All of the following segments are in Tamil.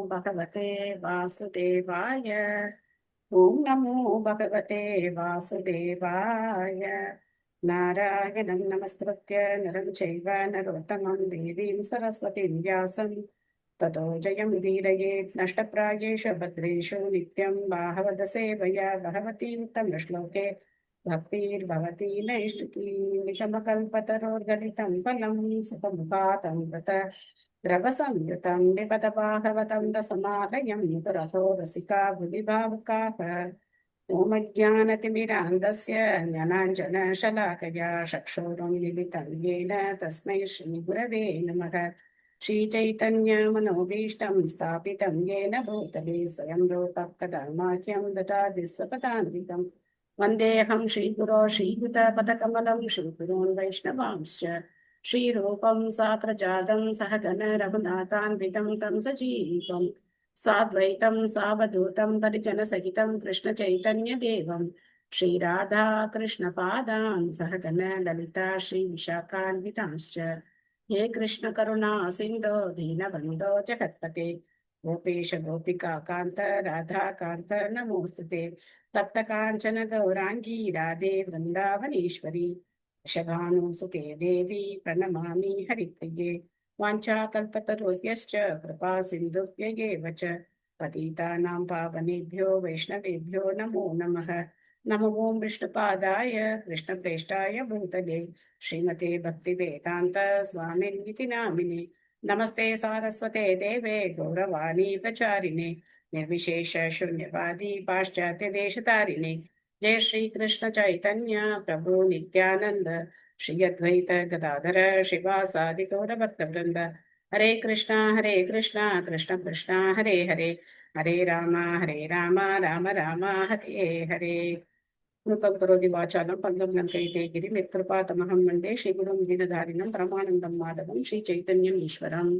भगवते वासुदेवाय। ॐ नमो भगवते वासुदेवाय। नारायणं नमस्कृत्य नरं चैव नरोत्तमं देवीं सरस्वतीं व्यासं ततो जयमुदीरयेत्। नष्टप्रायेषु भद्रेषु नित्यं बाहवद सेवया भगवती उत्तमश्लोके भक्तिर्भवती नैष्टिकी। निगमकल्पतरोर्गलितं फलं सुखमुखातमृत द्रवसंयुतं पिबत बाहवतं रसमालयं पुरतो रसिका भुवि भावुकाः। ओमज्ञानतिमिरान्धस्य ज्ञानाञ्जनशलाकया चक्षुरुन्मीलितं येन तस्मै श्रीगुरवे नमः। श्रीचैतन्यमनोभीष्टं स्थापितं येन भूतले स्वयं रूपः कदा मह्यं ददाति स्वपदान्तिकम्। वन्देऽहं श्रीगुरो श्रीयुतपदकमलं श्रीगुरून् वैष्णवांश्च। श्रीरूपं साग्रजातं सहगण रघुनाथान्वितं तं सजीवं साद्वैतं सावधूतं परिजनसहितं कृष्णचैतन्यदेवं श्रीराधा कृष्णपादान् सहगण ललिता श्रीविशाखान्वितांश्च। हे कृष्ण करुणा सिन्धो दीनबन्धो जगत्पते गोपेश गोपिका कान्त राधा कान्त नमोऽस्तुते। तप्त काञ्चन गौराङ्गी राधे वृन्दावनेश्वरी शभानुसुते देवी प्रणमामि हरिप्रिये। वाञ्छाकल्पतरुभ्यश्च कृपा सिन्धुभ्यैव च पतितानां पावनेभ्यो वैष्णवेभ्यो नमो नमः। नमो ॐ विष्णुपादाय कृष्णप्रेष्ठाय भूतले श्रीमते भक्तिवेदान्त स्वामिनिति नामिने। नमस्ते सारस्वते देवे गौरवाणी प्रचारिणे निर्विशेष शून्यवादी पाश्चात्य देशतारिणे। जय श्री कृष्ण चैतन्य प्रभु नित्यानंद श्री अद्वैत गदाधर शिवासादि गौर भक्त वृंद। हरे कृष्णा कृष्ण कृष्णा हरे हरे हरे राम राम राम हरे हरे। मूकं करोति वाचालं पङ्गं लङ्कयिते गिरिं यत्कृपातमहं वन्दे श्रीगुरुं दीनधारिणं परमानन्दं माधवं श्रीचैतन्यम् ईश्वरम्।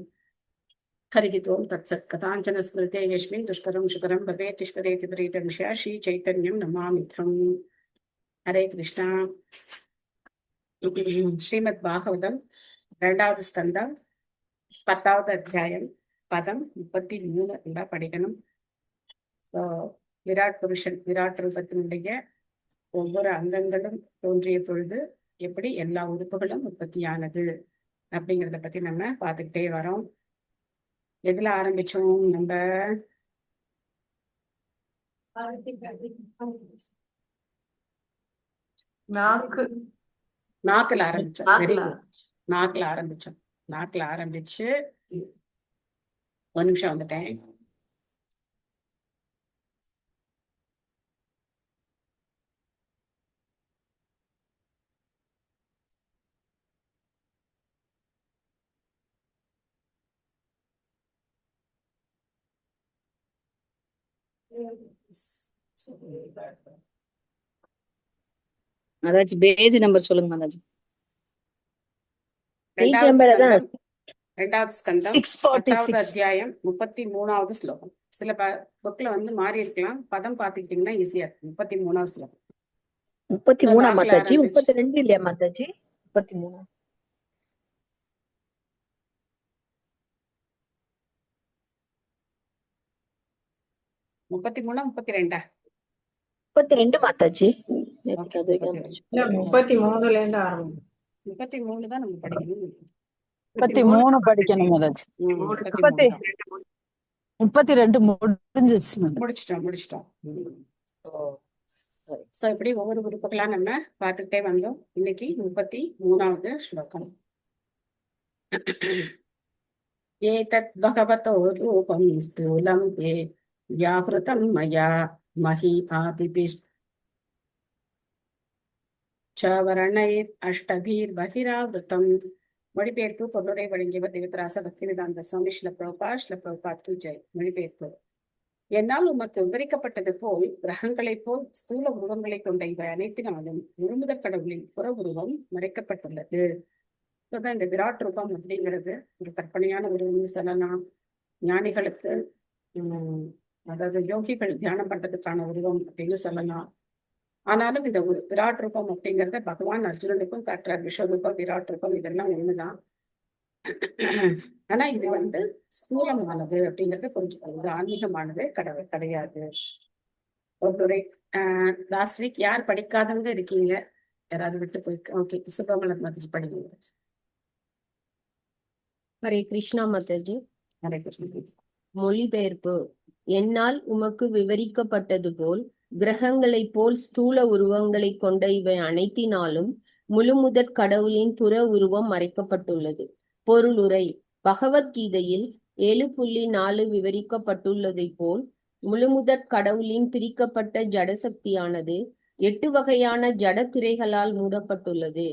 हरिः ओं तत्सत्। कथाञ्चन स्मृते यस्मिन् दुष्करं सुकरं भवेत् ईश्वरेति प्रीतमिषया श्रीचैतन्यं नमामिथम्। हरे कृष्णा। श्रीमद् भागवतम् இரண்டாவது ஸ்கந்தம் 10வது அத்தியாயம் பதம் 33 படிக்கணும். விராட் புருஷன் விராட் ரூபத்தினுடைய ஒவ்வொரு அங்கங்களும் தோன்றிய பொழுது எப்படி எல்லா உறுப்புகளும் உற்பத்தியானது அப்படிங்கிறத பத்தி நம்ம பார்த்துக்கிட்டே வரோம். எதுல ஆரம்பிச்சோம்? நம்ம நாக்குல ஆரம்பிச்சோம். Very good. நாக்குல ஆரம்பிச்சு ஒரு நிமிஷம் வந்துட்டேன். மாதாஜி பேஜ் நம்பர் சொல்லுங்க மாதாஜி. இரண்டாவது ஸ்கந்தம் 10வது அத்தியாயம் 33வது ஸ்லோகம். சில புக்ல மாறி இருக்கலாம். பதம் பாத்துக்கிட்டீங்கன்னா ஈஸியா இருக்கும். 33வது ஸ்லோகம். 33 மாதாஜி. 32 இல்லையா மாதாஜி? 33 33 32 32 மாதாஜி. 33ல இருந்து ஆரம்பிக்கும். 33 தான் நம்ம படிக்கணும். 33 படிக்கணும் மாதாஜி. 32 முடிச்சிட்டோம். சோ இப்படி ஒவ்வொரு உறுப்புகளா நம்ம பார்த்துக்கிட்டே வந்தோம். இன்னைக்கு 33வது ஸ்லோகம். ஏதத் பகவதோ ரூபம் ஸ்தூலம் தே வியாஹ்ருதம் மயா மஹி ஆதிபிஷ் சவரணைர் அஷ்டபீர் பகிராவிருத்தம். மொழிபெயர்ப்பு பொருளுரை வழங்கியவர் தேவதராச பக்திவேதாந்த சுவாமி ஸ்ரீல பிரபுபாத் கி ஜெய். மொழிபெயர்ப்பு. என்னால் உமக்கு விவரிக்கப்பட்டது போல் கிரகங்களைப் போல் ஸ்தூல உருவங்களை கொண்ட இவை அனைத்தினாலும் முழுமுதற் கடவுளின் புற உருவம் மறைக்கப்பட்டுள்ளது. இந்த விராட் ரூபம் அப்படிங்கிறது ஒரு கற்பனையான உருவம்னு சொல்லலாம். ஞானிகளுக்கு அதாவது யோகிகள் தியானம் பண்றதுக்கான உருவம் அப்படின்னு சொல்லலாம். ஆனாலும் இந்த விராட் ரூபம் அப்படிங்கிறத பகவான் அர்ஜுனனுக்கும் காட்டுறார். விஸ்வரூபம், விராட் ரூபம் இதெல்லாம் ஒண்ணுதான். ஆனா இது வந்து ஸ்தூலமானது அப்படிங்கறத புரிஞ்சுக்கணும். இது ஆன்மீகமானது கிடையாது. ஒரு லாஸ்ட் வீக் யார் படிக்காதவங்க இருக்கீங்க? யாராவது விட்டு போயிருக்கு? ஓகே, சுபமலர் மதிச்சு படிங்க. ஹரே கிருஷ்ணா மாதாஜி. ஹரே கிருஷ்ணா. மொழிபெயர்ப்பு. என்னால் உமக்கு விவரிக்கப்பட்டது போல் கிரகங்களைப் போல் ஸ்தூல உருவங்களை கொண்ட இவை அனைத்தினாலும் முழுமுதற் கடவுளின் புற உருவம் மறைக்கப்பட்டுள்ளது. பொருளுரை. பகவத்கீதையில் 7.4 விவரிக்கப்பட்டுள்ளதை போல் முழுமுதற் கடவுளின் பிரிக்கப்பட்ட ஜடசக்தியானது 8 வகையான ஜட திரைகளால் மூடப்பட்டுள்ளது.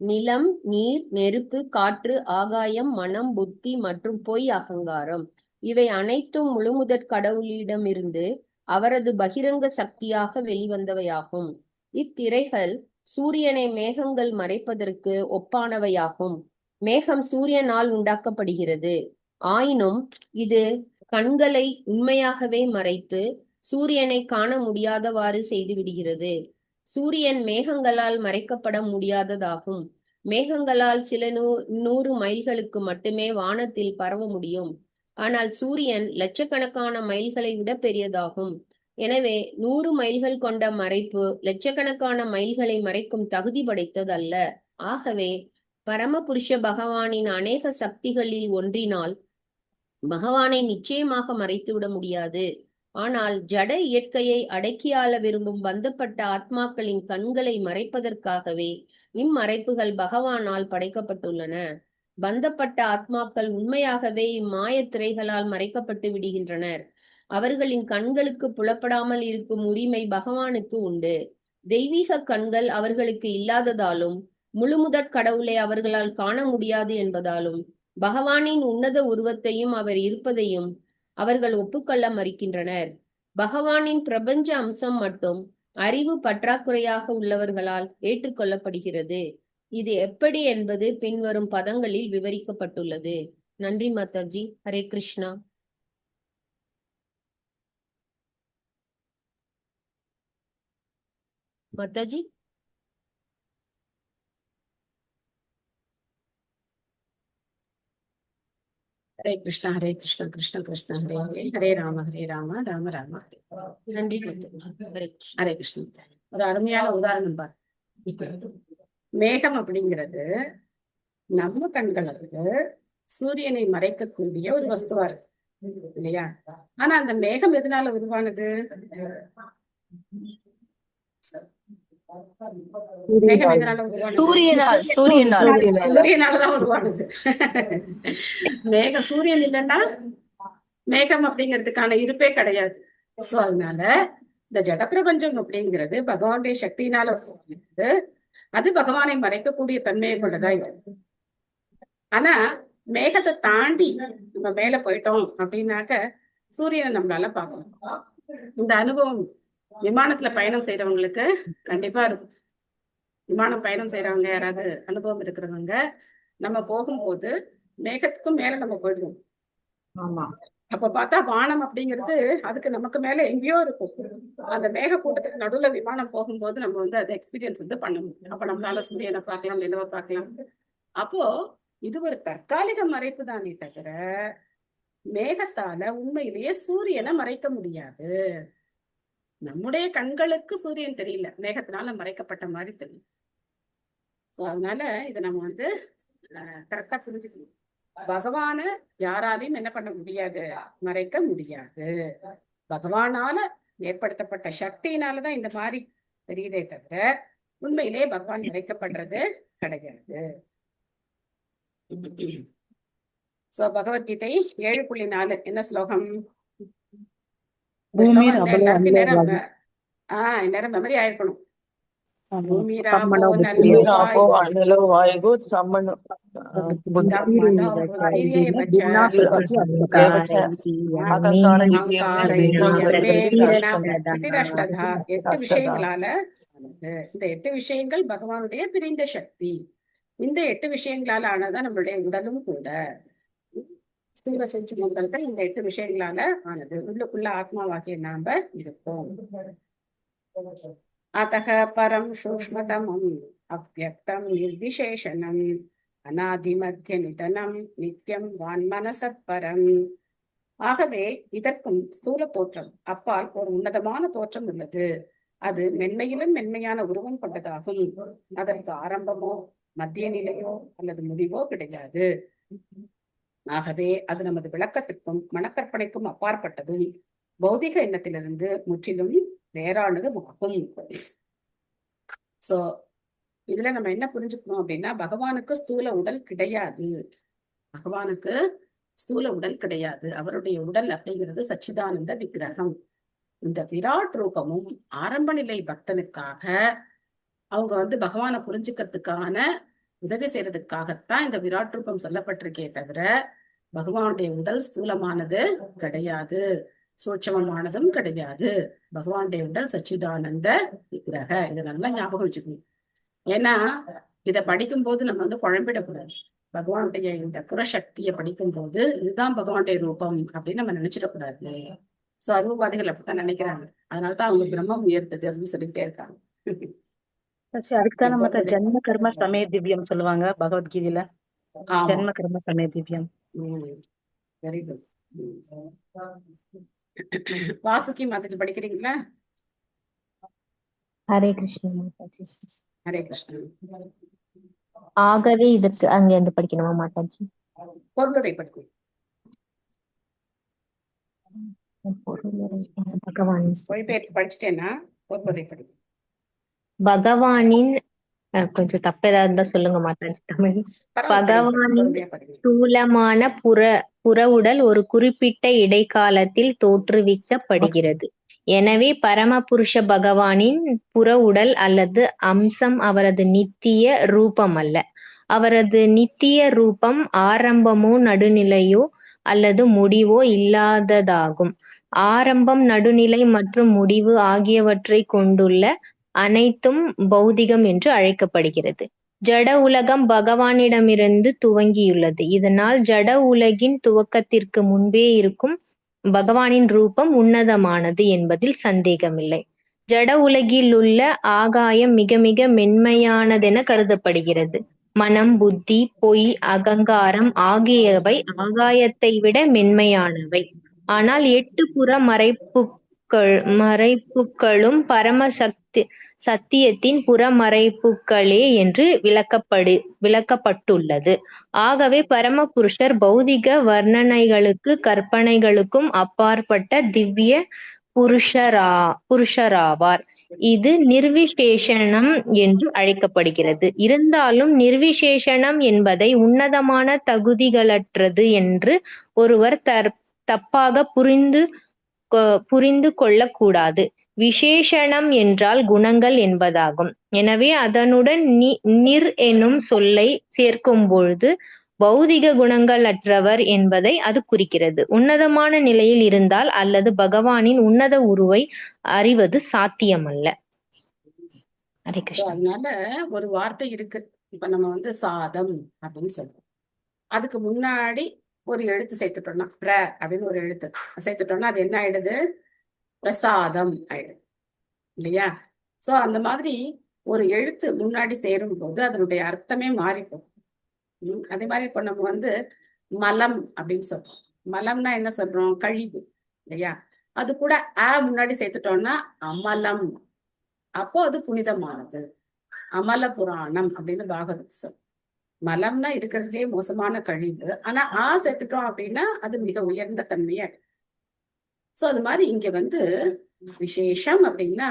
நிலம், நீர், நெருப்பு, காற்று, ஆகாயம், மனம், புத்தி மற்றும் பொய் அகங்காரம் இவை அனைத்தும் முழுமுதற் கடவுளிடமிருந்து அவரது பகிரங்க சக்தியாக வெளிவந்தவையாகும். இத்திரைகள் சூரியனை மேகங்கள் மறைப்பதற்கு ஒப்பானவையாகும். மேகம் சூரியனால் உண்டாக்கப்படுகிறது. ஆயினும் இது கண்களை உண்மையாகவே மறைத்து சூரியனை காண முடியாதவாறு செய்துவிடுகிறது. சூரியன் மேகங்களால் மறைக்கப்பட முடியாததாகும். மேகங்களால் சில 100 மைல்களுக்கு மட்டுமே வானத்தில் பரவ முடியும். ஆனால் சூரியன் லட்சக்கணக்கான மைல்களை விட பெரியதாகும். எனவே 100 மைல்கள் கொண்ட மறைப்பு லட்சக்கணக்கான மைல்களை மறைக்கும் தகுதி படைத்ததல்ல. ஆகவே பரமபுருஷ பகவானின் அநேக சக்திகளில் ஒன்றினால் பகவானை நிச்சயமாக மறைத்துவிட முடியாது. ஆனால் ஜட இயற்கையை அடக்கியாள விரும்பும் பந்தப்பட்ட ஆத்மாக்களின் கண்களை மறைப்பதற்காகவே இம்மறைப்புகள் பகவானால் படைக்கப்பட்டுள்ளன. பந்தப்பட்ட ஆத்மாக்கள் உண்மையாகவே இம்மாயத் திரைகளால் மறைக்கப்பட்டு விடுகின்றனர். அவர்களின் கண்களுக்கு புலப்படாமல் இருக்கும் உரிமை பகவானுக்கு உண்டு. தெய்வீக கண்கள் அவர்களுக்கு இல்லாததாலும் முழுமுதற் கடவுளை அவர்களால் காண முடியாது என்பதாலும் பகவானின் உன்னத உருவத்தையும் அவர் இருப்பதையும் அவர்கள் ஒப்புக்கொள்ள மறுக்கின்றனர். பகவானின் பிரபஞ்ச அம்சம் மட்டும் அறிவு பற்றாக்குறையாக உள்ளவர்களால் ஏற்றுக்கொள்ளப்படுகிறது. இது எப்படி என்பது பின்வரும் பதங்களில் விவரிக்கப்பட்டுள்ளது. நன்றி மாதாஜி. ஹரே கிருஷ்ணா. மாதாஜி. ஹரே கிருஷ்ணா ஹரே கிருஷ்ணா கிருஷ்ண கிருஷ்ண ஹரே ஹரே ஹரே ராம ராம ராம ஹரே. நன்றி மாதாஜி. ஹரே கிருஷ்ணா. ஹரே கிருஷ்ணன். ஒரு அருமையான உதாரணம் பாரு. மேகம் அப்படிங்கிறது நம்ம கண்களுக்கு சூரியனை மறைக்கக்கூடிய ஒரு வஸ்துவா இருக்கு இல்லையா? ஆனா அந்த மேகம் எதனால உருவானது? மேகம் எதனால உருவானது? சூரியனாலதான் உருவானது. மேகம் சூரியன் இல்லைன்னா மேகம் அப்படிங்கிறதுக்கான இருப்பே கிடையாது. சோ அதனால இந்த ஜட பிரபஞ்சம் அப்படிங்கிறது பகவானுடைய சக்தியினால உருவானது. அது பகவானை மறைக்கக்கூடிய தன்மையை கொண்டதா இருக்கு. ஆனா மேகத்தை தாண்டி நம்ம மேல போயிட்டோம் அப்படின்னாக்க சூரியனை நம்மளால பார்க்கணும். இந்த அனுபவம் விமானத்துல பயணம் செய்யறவங்களுக்கு கண்டிப்பா இருக்கும். விமானம் பயணம் செய்யறவங்க யாராவது அனுபவம் இருக்கிறவங்க நம்ம போகும்போது மேகத்துக்கும் மேல நம்ம போயிடுவோம். ஆமா. அப்ப பார்த்தா வானம் அப்படிங்கிறது அதுக்கு நமக்கு மேல எங்கேயோ இருக்கும். அந்த மேக கூட்டத்துக்கு நடுவுல விமானம் போகும்போது நம்ம வந்து அதை எக்ஸ்பீரியன்ஸ் வந்து பண்ண முடியும். அப்ப நம்மளால சூரியனை பார்க்கலாம், நிலவை பார்க்கலாம். அப்போ இது ஒரு தற்காலிக மறைப்பு தானே தவிர மேகத்தால உண்மையிலேயே சூரியனை மறைக்க முடியாது. நம்முடைய கண்களுக்கு சூரியன் தெரியல, மேகத்தினால மறைக்கப்பட்ட மாதிரி தெரியும். சோ அதனால இதை நம்ம வந்து கரெக்டா புரிஞ்சுக்கணும். பகவான யாராலையும் என்ன பண்ண முடியாது, மறைக்க முடியாது. பகவானால ஏற்படுத்தப்பட்ட சக்தியினாலதான் இந்த மாதிரி தெரியுதே தவிர உண்மையிலேயே பகவான் மறைக்கப்படுறது கிடையாது. சோ பகவத்கீதை 7.4 என்ன ஸ்லோகம்? நேரம் மெமரி ஆயிருக்கணும். எட்டு விஷயங்களால இந்த 8 விஷயங்கள் பகவானுடைய பிரிந்த சக்தி. இந்த 8 விஷயங்களால ஆனதான் நம்மளுடைய உடலும் கூட. ஸ்தூல சூட்சுமங்கள் இந்த 8 விஷயங்களால ஆனது. உள்ளுக்குள்ள ஆத்மாவாகிய நாம இருப்போம். அத்தக பரம் சூக்ஷ்மதமம் அவ்யக்தம் நிர்விசேஷனம் அநாதி மத்திய நிதனம் நித்தியம் வான்மனசப்பரம். ஆகவே இதற்கும் ஸ்தூல தோற்றம் அப்பால் ஒரு உன்னதமான தோற்றம் உள்ளது. அது மென்மையிலும் மென்மையான உருவம் கொண்டதாகும். அதற்கு ஆரம்பமோ மத்திய நிலையோ அல்லது முடிவோ கிடையாது. ஆகவே அது நமது விளக்கத்திற்கும் மனக்கற்பனைக்கும் அப்பாற்பட்டதும் பௌதிக எண்ணத்திலிருந்து முற்றிலும் வேறானதும் ஆகும். சோ இதுல நம்ம என்ன புரிஞ்சுக்கணும் அப்படின்னா, பகவானுக்கு ஸ்தூல உடல் கிடையாது. பகவானுக்கு ஸ்தூல உடல் கிடையாது. அவருடைய உடல் அப்படிங்கிறது சச்சிதானந்த விக்கிரகம். இந்த விராட் ரூபமும் ஆரம்ப நிலை பக்தனுக்காக அவங்க பகவானை புரிஞ்சுக்கிறதுக்கான உதவி செய்யறதுக்காகத்தான் இந்த விராட் ரூபம் சொல்லப்பட்டிருக்கே தவிர பகவானுடைய உடல் ஸ்தூலமானது கிடையாது, சூட்சமமானதும் கிடையாது. பகவானுடைய உடல் சச்சிதானந்த விக்கிரக. இதை நல்லா ஞாபகம் வச்சுக்கணும். ஏன்னா இதை படிக்கும் போது நம்ம குழம்பிடக்கூடாது. பகவானுடைய இந்த புறசக்தியை படிக்கும் போது இதுதான் பகவானுடைய ரூபம் அப்படின்னு நம்ம நினைச்சிடக்கூடாது. சோ அரூபாதிகள் அப்படித்தான் நினைக்கிறாங்க. அதனாலதான் அவங்க பிரம்மம் உயர்த்தது அப்படின்னு சொல்லிட்டே இருக்காங்க. அதுக்குதான் நம்ம ஜென்ம கர்ம சமய திவ்யம் சொல்லுவாங்க பகவத்கீதையில. ஜென்ம கர்ம சமய திவ்யம். Very good. வாசுகி மாதாஜி படிக்கிறீங்களா? ஹரே கிருஷ்ணா மாதாஜி. ஹரே கிருஷ்ணா. ஆகவே இதற்கு அங்க இருந்து படிக்கணுமா மாதாஜி? பொருளுரை படிக்கும். பகவான் மொழிபெயர்த்து படிச்சுட்டேன்னா பொருளுரை படிக்கும். பகவானின் கொஞ்சம் தப்பு ஏதாவது இருந்தா சொல்லுங்க மாதாஜி. தமிழ். பகவானின் ஸ்தூலமான புற உடல் ஒரு குறிப்பிட்ட இடைக்காலத்தில் தோற்றுவிக்கப்படுகிறது. எனவே பரமபுருஷ பகவானின் புற உடல் அல்லது அம்சம் அவரது நித்திய ரூபம் அல்ல. அவரது நித்திய ரூபம் ஆரம்பமோ நடுநிலையோ அல்லது முடிவோ இல்லாததாகும். ஆரம்பம், நடுநிலை மற்றும் முடிவு ஆகியவற்றை கொண்டுள்ள அனைத்தும் பௌதிகம் என்று அழைக்கப்படுகிறது. ஜட உலகம் பகவானிடமிருந்து துவங்கியுள்ளது. இதனால் ஜட உலகின் துவக்கத்திற்கு முன்பே இருக்கும் பகவானின் ரூபம் உன்னதமானது என்பதில் சந்தேகமில்லை. ஜட உலகில் உள்ள ஆகாயம் மிக மிக மென்மையானதென கருதப்படுகிறது. மனம், புத்தி, பொய், அகங்காரம் ஆகியவை ஆகாயத்தை விட மென்மையானவை. ஆனால் 8 புற மறைப்புகளும் பரம சத்தியத்தின் புறமறைப்புகளே என்று விளக்கப்பட்டுள்ளது. ஆகவே பரமபுருஷர் பௌதிக வர்ணனைகளுக்கு கற்பனைகளுக்கும் அப்பாற்பட்ட திவ்ய புருஷராவார். இது நிர்விசேஷனம் என்று அழைக்கப்படுகிறது. இருந்தாலும் நிர்விசேஷனம் என்பதை உன்னதமான தகுதிகளற்றது என்று ஒருவர் தப்பாக புரிந்து கொள்ளக்கூடாது. விசேஷணம் என்றால் குணங்கள் என்பதாகும். எனவே அதனுடன் நிர் எனும் சொல்லை சேர்க்கும் பொழுது பௌதிக குணங்கள் அற்றவர் என்பதை அது குறிக்கிறது. உன்னதமான நிலையில் இருந்தால் அல்லது பகவானின் உன்னத உருவை அறிவது சாத்தியமல்ல. ஹரே கிருஷ்ணா. அதனால ஒரு வார்த்தை இருக்கு. இப்ப நம்ம சாதம் அப்படின்னு சொல்றோம். அதுக்கு முன்னாடி ஒரு எழுத்து சேர்த்துட்டோம்னா பிர அப்படின்னு ஒரு எழுத்து சேர்த்துட்டோம்னா அது என்ன ஆயிடுது? பிரசாதம் ஆயிடுது இல்லையா? சோ அந்த மாதிரி ஒரு எழுத்து முன்னாடி சேரும் போது அதனுடைய அர்த்தமே மாறிப்போம். அதே மாதிரி இப்போ நம்ம மலம் அப்படின்னு சொல்றோம். மலம்னா என்ன சொல்றோம்? கழிவு இல்லையா? அது கூட முன்னாடி சேர்த்துட்டோம்னா அமலம். அப்போ அது புனிதமானது. அமல புராணம் அப்படின்னு பாகவத் சொல்றோம். மலம்னா இருக்கிறதுலே மோசமான கழிவு. ஆனா சேர்த்துட்டோம் அப்படின்னா அது மிக உயர்ந்த தன்மையா. சோ அது மாதிரி இங்க விசேஷம் அப்படின்னா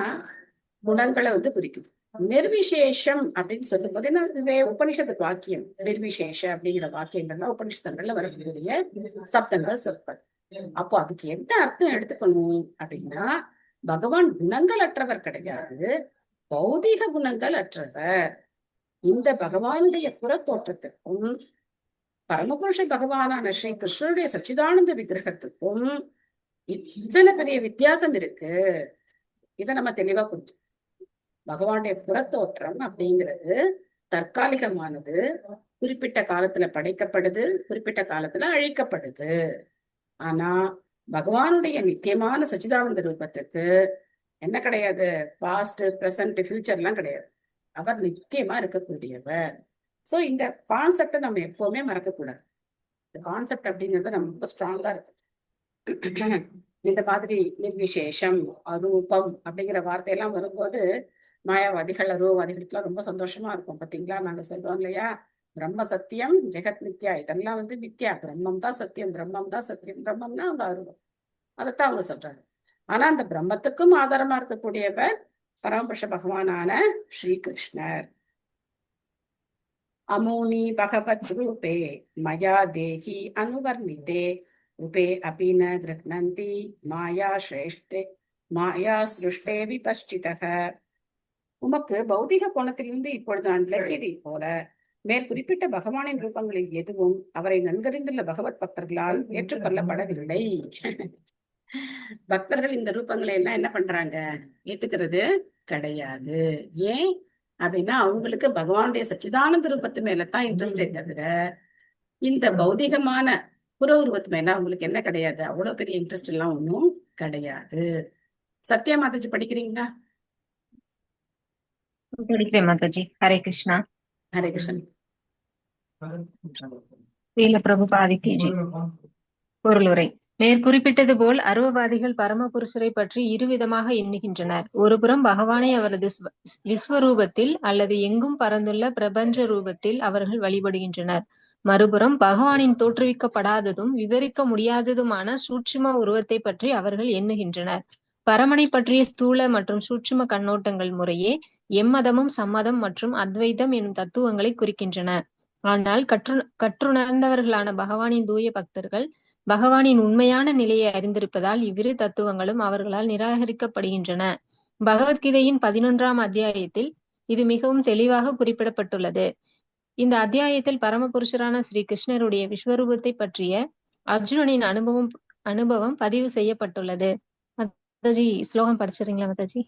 குணங்களை குறிக்குது. நிர்விசேஷம் அப்படின்னு சொல்லும் போது இதுவே உபனிஷத்து வாக்கியம். நிர்விசேஷ அப்படிங்கிற வாக்கியங்கள்லாம் உபனிஷதங்கள்ல வரக்கூடிய சப்தங்கள் சொற்கள். அப்போ அதுக்கு என்ன அர்த்தம் எடுத்துக்கணும் அப்படின்னா, பகவான் குணங்கள் அற்றவர் கிடையாது, பௌதிக குணங்கள் அற்றவர். இந்த பகவானுடைய புற தோற்றத்திற்கும் பரமபுருஷ பகவானான ஸ்ரீ கிருஷ்ணனுடைய சச்சிதானந்த விக்கிரகத்துக்கும் இத்தனை பெரிய வித்தியாசம் இருக்கு. இதை நம்ம தெளிவா புரிஞ்சு, பகவானுடைய புறத்தோற்றம் அப்படிங்கிறது தற்காலிகமானது. குறிப்பிட்ட காலத்துல படைக்கப்படுது, குறிப்பிட்ட காலத்துல அழிக்கப்படுது. ஆனா பகவானுடைய நித்தியமான சச்சிதானந்த ரூபத்துக்கு என்ன கிடையாது? பாஸ்ட், பிரசன்ட், ஃபியூச்சர் எல்லாம் கிடையாது. அவர் நித்தியமா இருக்கக்கூடியவர். சோ இந்த கான்செப்டை நம்ம எப்பவுமே மறக்கக்கூடாது. இந்த கான்செப்ட் அப்படிங்கிறது நம்ம ரொம்ப ஸ்ட்ராங்கா இருக்கு. இந்த மாதிரி நிர்விசேஷம், அரூபம் அப்படிங்கிற வார்த்தையெல்லாம் வரும்போது மாயாவாதிகள், அரூபவாதிகளுக்குலாம் ரொம்ப சந்தோஷமா இருக்கும். பாத்தீங்களா, நாங்க சொல்றோம் இல்லையா, பிரம்ம சத்தியம், ஜெகத் மித்யா, இதெல்லாம் மித்யா, பிரம்மம் தான் சத்தியம், பிரம்மம் தான் சத்தியம், பிரம்மம்னா அவங்க அரூபம், அதைத்தான் அவங்க சொல்றாங்க. ஆனா அந்த பிரம்மத்துக்கும் ஆதாரமா இருக்கக்கூடியவர் பரமபுருஷ பகவானான ஸ்ரீகிருஷ்ணர். அமூனி பகவத் ரூபே மயா தேகி அனுவர்ணிதே உபே அபி ந கிருஹ்ணந்தி மாயா சிருஷ்டே விபஷ்சிதக. உமக்கு பௌதிக கோணத்திலிருந்து இப்பொழுது நான் விளக்கியதை போல மேற்குறிப்பிட்ட பகவானின் ரூபங்களில் எதுவும் அவரை நன்கறிந்துள்ள பகவத் பக்தர்களால் ஏற்றுக்கொள்ளப்படவில்லை. பக்தர்கள் இந்த ரூபங்களை எல்லாம் என்ன பண்றாங்க, ஏத்துக்கிறது கிடையாது. ஏன் அப்படின்னா அவங்களுக்கு பகவானுடைய சச்சிதானந்த ரூபத்து மேலதான் இன்ட்ரெஸ்டே தவிர இந்த பௌதிகமான புற உருவத்து மேல அவங்களுக்கு என்ன கிடையாது, அவ்வளவு பெரிய இன்ட்ரெஸ்ட் எல்லாம் ஒன்றும் கிடையாது. சத்யா மாதாஜி படிக்கிறீங்களா? படிக்கிறேன் மாதாஜி. ஹரே கிருஷ்ணா. ஹரே கிருஷ்ணன். ஸ்ரீல பிரபுபாதிக்கு ஜெய். பொருளுரை. மேற்குறிப்பிட்டது போல் அருவவாதிகள் பரமபுருஷரை பற்றி இருவிதமாக எண்ணுகின்றனர். ஒருபுறம் பகவானை அவரது விஸ்வரூபத்தில் அல்லது எங்கும் பரந்துள்ள பிரபஞ்ச ரூபத்தில் அவர்கள் வழிபடுகின்றனர். மறுபுறம் பகவானின் தோற்றுவிக்கப்படாததும் விவரிக்க முடியாததுமான சூட்சும உருவத்தை பற்றி அவர்கள் எண்ணுகின்றனர். பரமனை பற்றிய ஸ்தூல மற்றும் சூட்சும கண்ணோட்டங்கள் முறையே எம்மதமும் சம்மதம் மற்றும் அத்வைதம் எனும் தத்துவங்களை குறிக்கின்றன. ஆனால் கற்றுணர்ந்தவர்களான பகவானின் தூய பக்தர்கள் பகவானின் உண்மையான நிலையை அறிந்திருப்பதால் இவ்விரு தத்துவங்களும் அவர்களால் நிராகரிக்கப்படுகின்றன. பகவத்கீதையின் 11ஆம் அத்தியாயத்தில் இது மிகவும் தெளிவாக குறிப்பிடப்பட்டுள்ளது. இந்த அத்தியாயத்தில் பரமபுருஷரான ஸ்ரீ கிருஷ்ணருடைய விஸ்வரூபத்தை பற்றிய அர்ஜுனனின் அனுபவம் பதிவு செய்யப்பட்டுள்ளது. மாதாஜி ஸ்லோகம் படிச்சிருங்களா மாதாஜி?